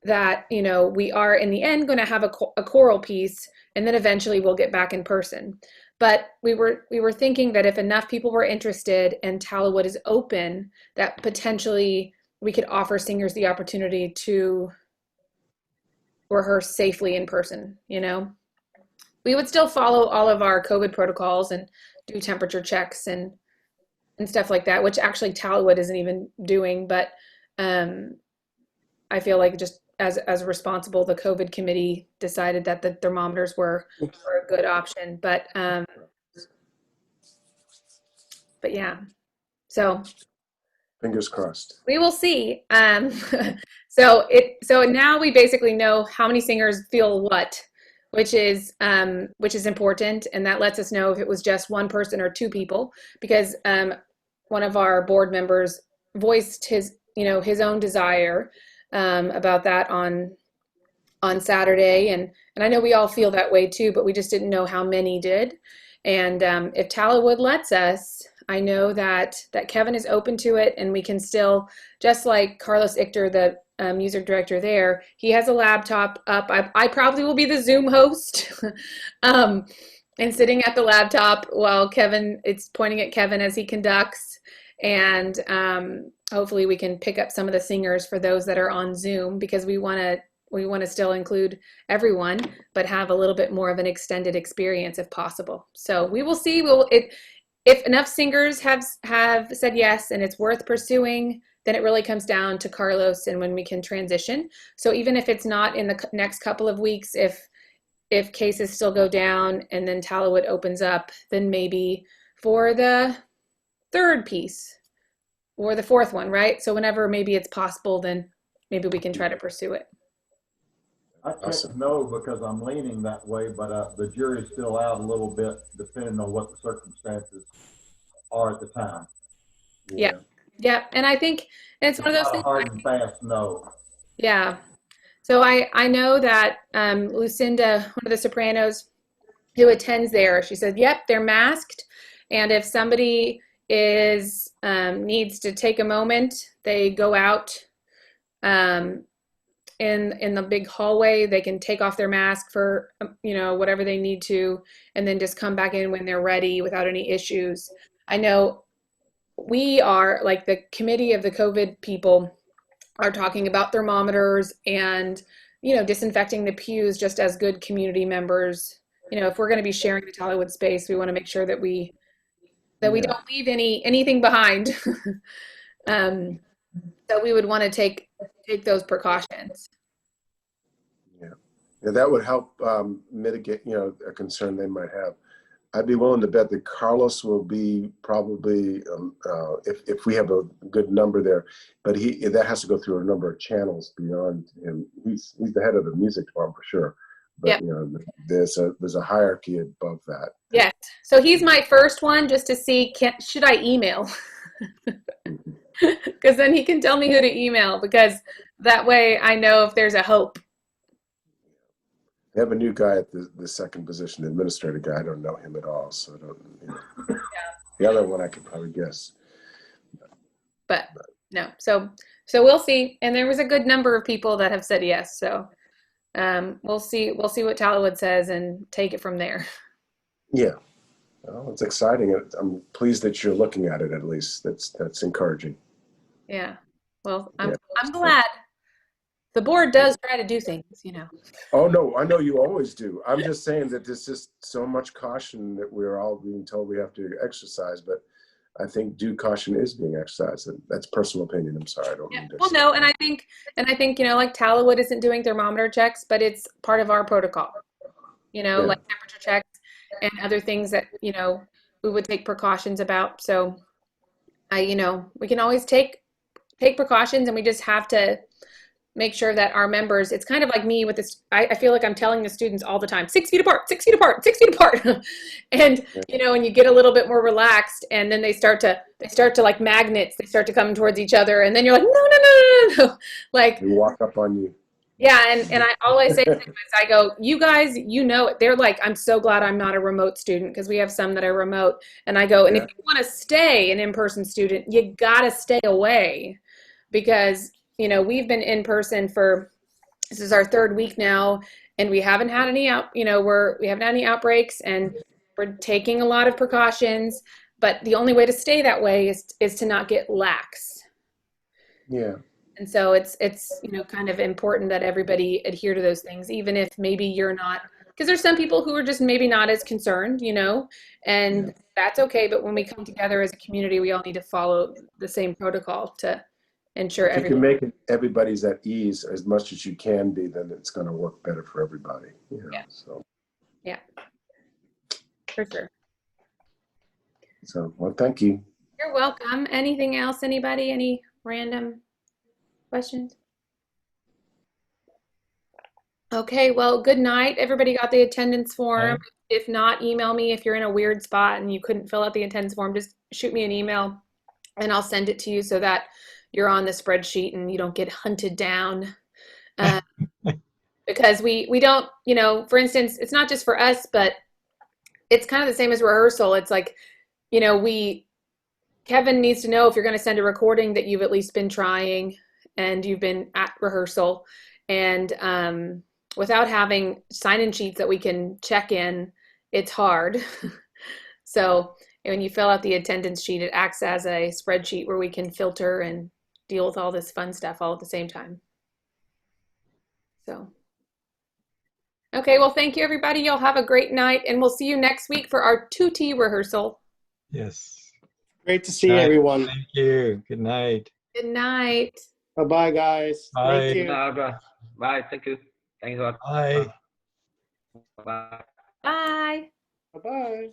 [SPEAKER 2] that, we are in the end going to have a choral piece, and then eventually we'll get back in person. But we were thinking that if enough people were interested and Tallowood is open, that potentially we could offer singers the opportunity to rehearse safely in person. We would still follow all of our COVID protocols and do temperature checks and stuff like that, which actually Tallowood isn't even doing. But I feel like just as responsible, the COVID committee decided that the thermometers were a good option. But yeah, so
[SPEAKER 9] Fingers crossed.
[SPEAKER 2] we will see. So now we basically know how many singers feel what, which is important, and that lets us know if it was just one person or 2 people, because one of our board members voiced his own desire about that on Saturday, and I know we all feel that way too, but we just didn't know how many did. And if Tallowood lets us, I know that Kevin is open to it, and we can still, just like Carlos Ichter, the music director there, he has a laptop up. I probably will be the Zoom host and sitting at the laptop while it's pointing at Kevin as he conducts. And hopefully we can pick up some of the singers for those that are on Zoom, because we want to still include everyone, but have a little bit more of an extended experience if possible. So we will see. If enough singers have said yes and it's worth pursuing, then it really comes down to Carlos and when we can transition. So even if it's not in the next couple of weeks, if cases still go down and then Tallowood opens up, then maybe for the 3rd piece or the 4th one, right? So whenever maybe it's possible, then maybe we can try to pursue it.
[SPEAKER 10] I can't know because I'm leaning that way, but the jury's still out a little bit depending on what the circumstances are at the time.
[SPEAKER 2] Yeah. And I think it's one of those things.
[SPEAKER 10] Hard and fast no.
[SPEAKER 2] Yeah. So I know that Lucinda, one of the sopranos who attends there, she said, yep, they're masked. And if somebody needs to take a moment, they go out in the big hallway. They can take off their mask for whatever they need to, and then just come back in when they're ready without any issues. I know we are, like the committee of the COVID people are talking about thermometers and, you know, disinfecting the pews just as good community members. You know, if we're going to be sharing the Tallywood space, we want to make sure that we don't leave anything behind. So we would want to take those precautions.
[SPEAKER 9] Yeah, that would help mitigate, you know, a concern they might have. I'd be willing to bet that Carlos will be probably, if we have a good number there, but that has to go through a number of channels beyond him. He's the head of the music department for sure, but
[SPEAKER 2] Yep.
[SPEAKER 9] you know, there's a hierarchy above that.
[SPEAKER 2] Yes. So he's my first one, just to see, should I email? Because then he can tell me who to email, because that way I know if there's a hope.
[SPEAKER 9] They have a new guy at the second position, the administrator guy. I don't know him at all, so I don't. You know. Yeah. The other one I could probably guess.
[SPEAKER 2] But no, so we'll see. And there was a good number of people that have said yes. So we'll see what Tallywood says and take it from there.
[SPEAKER 9] Yeah, well, it's exciting. I'm pleased that you're looking at it. At least that's encouraging.
[SPEAKER 2] Yeah. Well, I'm glad. The board does try to do things, you know.
[SPEAKER 9] Oh, no, I know you always do. I'm just saying that there's just so much caution that we're all being told we have to exercise, but I think due caution is being exercised. And that's personal opinion. I'm sorry, I don't mean to.
[SPEAKER 2] Well, no, and I think, you know, like Tallywood isn't doing thermometer checks, but it's part of our protocol, you know, like temperature checks and other things that, you know, we would take precautions about. So you know, we can always take precautions, and we just have to make sure that our members, it's kind of like me with this, I feel like I'm telling the students all the time, 6 feet apart, 6 feet apart, 6 feet apart. And, you know, and you get a little bit more relaxed, and then they start to like magnets, they start to come towards each other. And then you're like, no. Like,
[SPEAKER 9] they walk up on you.
[SPEAKER 2] Yeah. And I always say to them is, I go, you guys, you know, they're like, I'm so glad I'm not a remote student, because we have some that are remote. And I go, and if you want to stay an in-person student, you got to stay away, because, you know, we've been in person this is our 3rd week now, and we haven't had any we haven't had any outbreaks, and we're taking a lot of precautions, but the only way to stay that way is to not get lax.
[SPEAKER 9] Yeah.
[SPEAKER 2] And so it's, you know, kind of important that everybody adhere to those things, even if maybe you're not, because there's some people who are just maybe not as concerned, you know, and that's okay. But when we come together as a community, we all need to follow the same protocol to ensure
[SPEAKER 9] if you can make everybody's at ease as much as you can be, then it's going to work better for everybody. You know, so.
[SPEAKER 2] Yeah, for sure.
[SPEAKER 9] So, well, thank you.
[SPEAKER 2] You're welcome. Anything else? Anybody? Any random questions? Okay, well, good night. Everybody got the attendance form. If not, email me. If you're in a weird spot and you couldn't fill out the attendance form, just shoot me an email and I'll send it to you so that you're on the spreadsheet and you don't get hunted down. Because we don't, you know, for instance, it's not just for us, but it's kind of the same as rehearsal. It's like, you know, Kevin needs to know if you're going to send a recording that you've at least been trying and you've been at rehearsal. And without having sign-in sheets that we can check in, it's hard. So when you fill out the attendance sheet, it acts as a spreadsheet where we can filter and deal with all this fun stuff all at the same time. So, okay, well, thank you, everybody. Y'all have a great night, and we'll see you next week for our 2T rehearsal.
[SPEAKER 11] Yes.
[SPEAKER 1] Great to see everyone.
[SPEAKER 11] Thank you. Good night.
[SPEAKER 2] Good night.
[SPEAKER 1] Bye-bye, guys.
[SPEAKER 11] Bye.
[SPEAKER 1] Thank you.
[SPEAKER 12] Bye. Thank you. Thanks a lot.
[SPEAKER 11] Bye.
[SPEAKER 12] Bye.
[SPEAKER 2] Bye.
[SPEAKER 1] Bye-bye.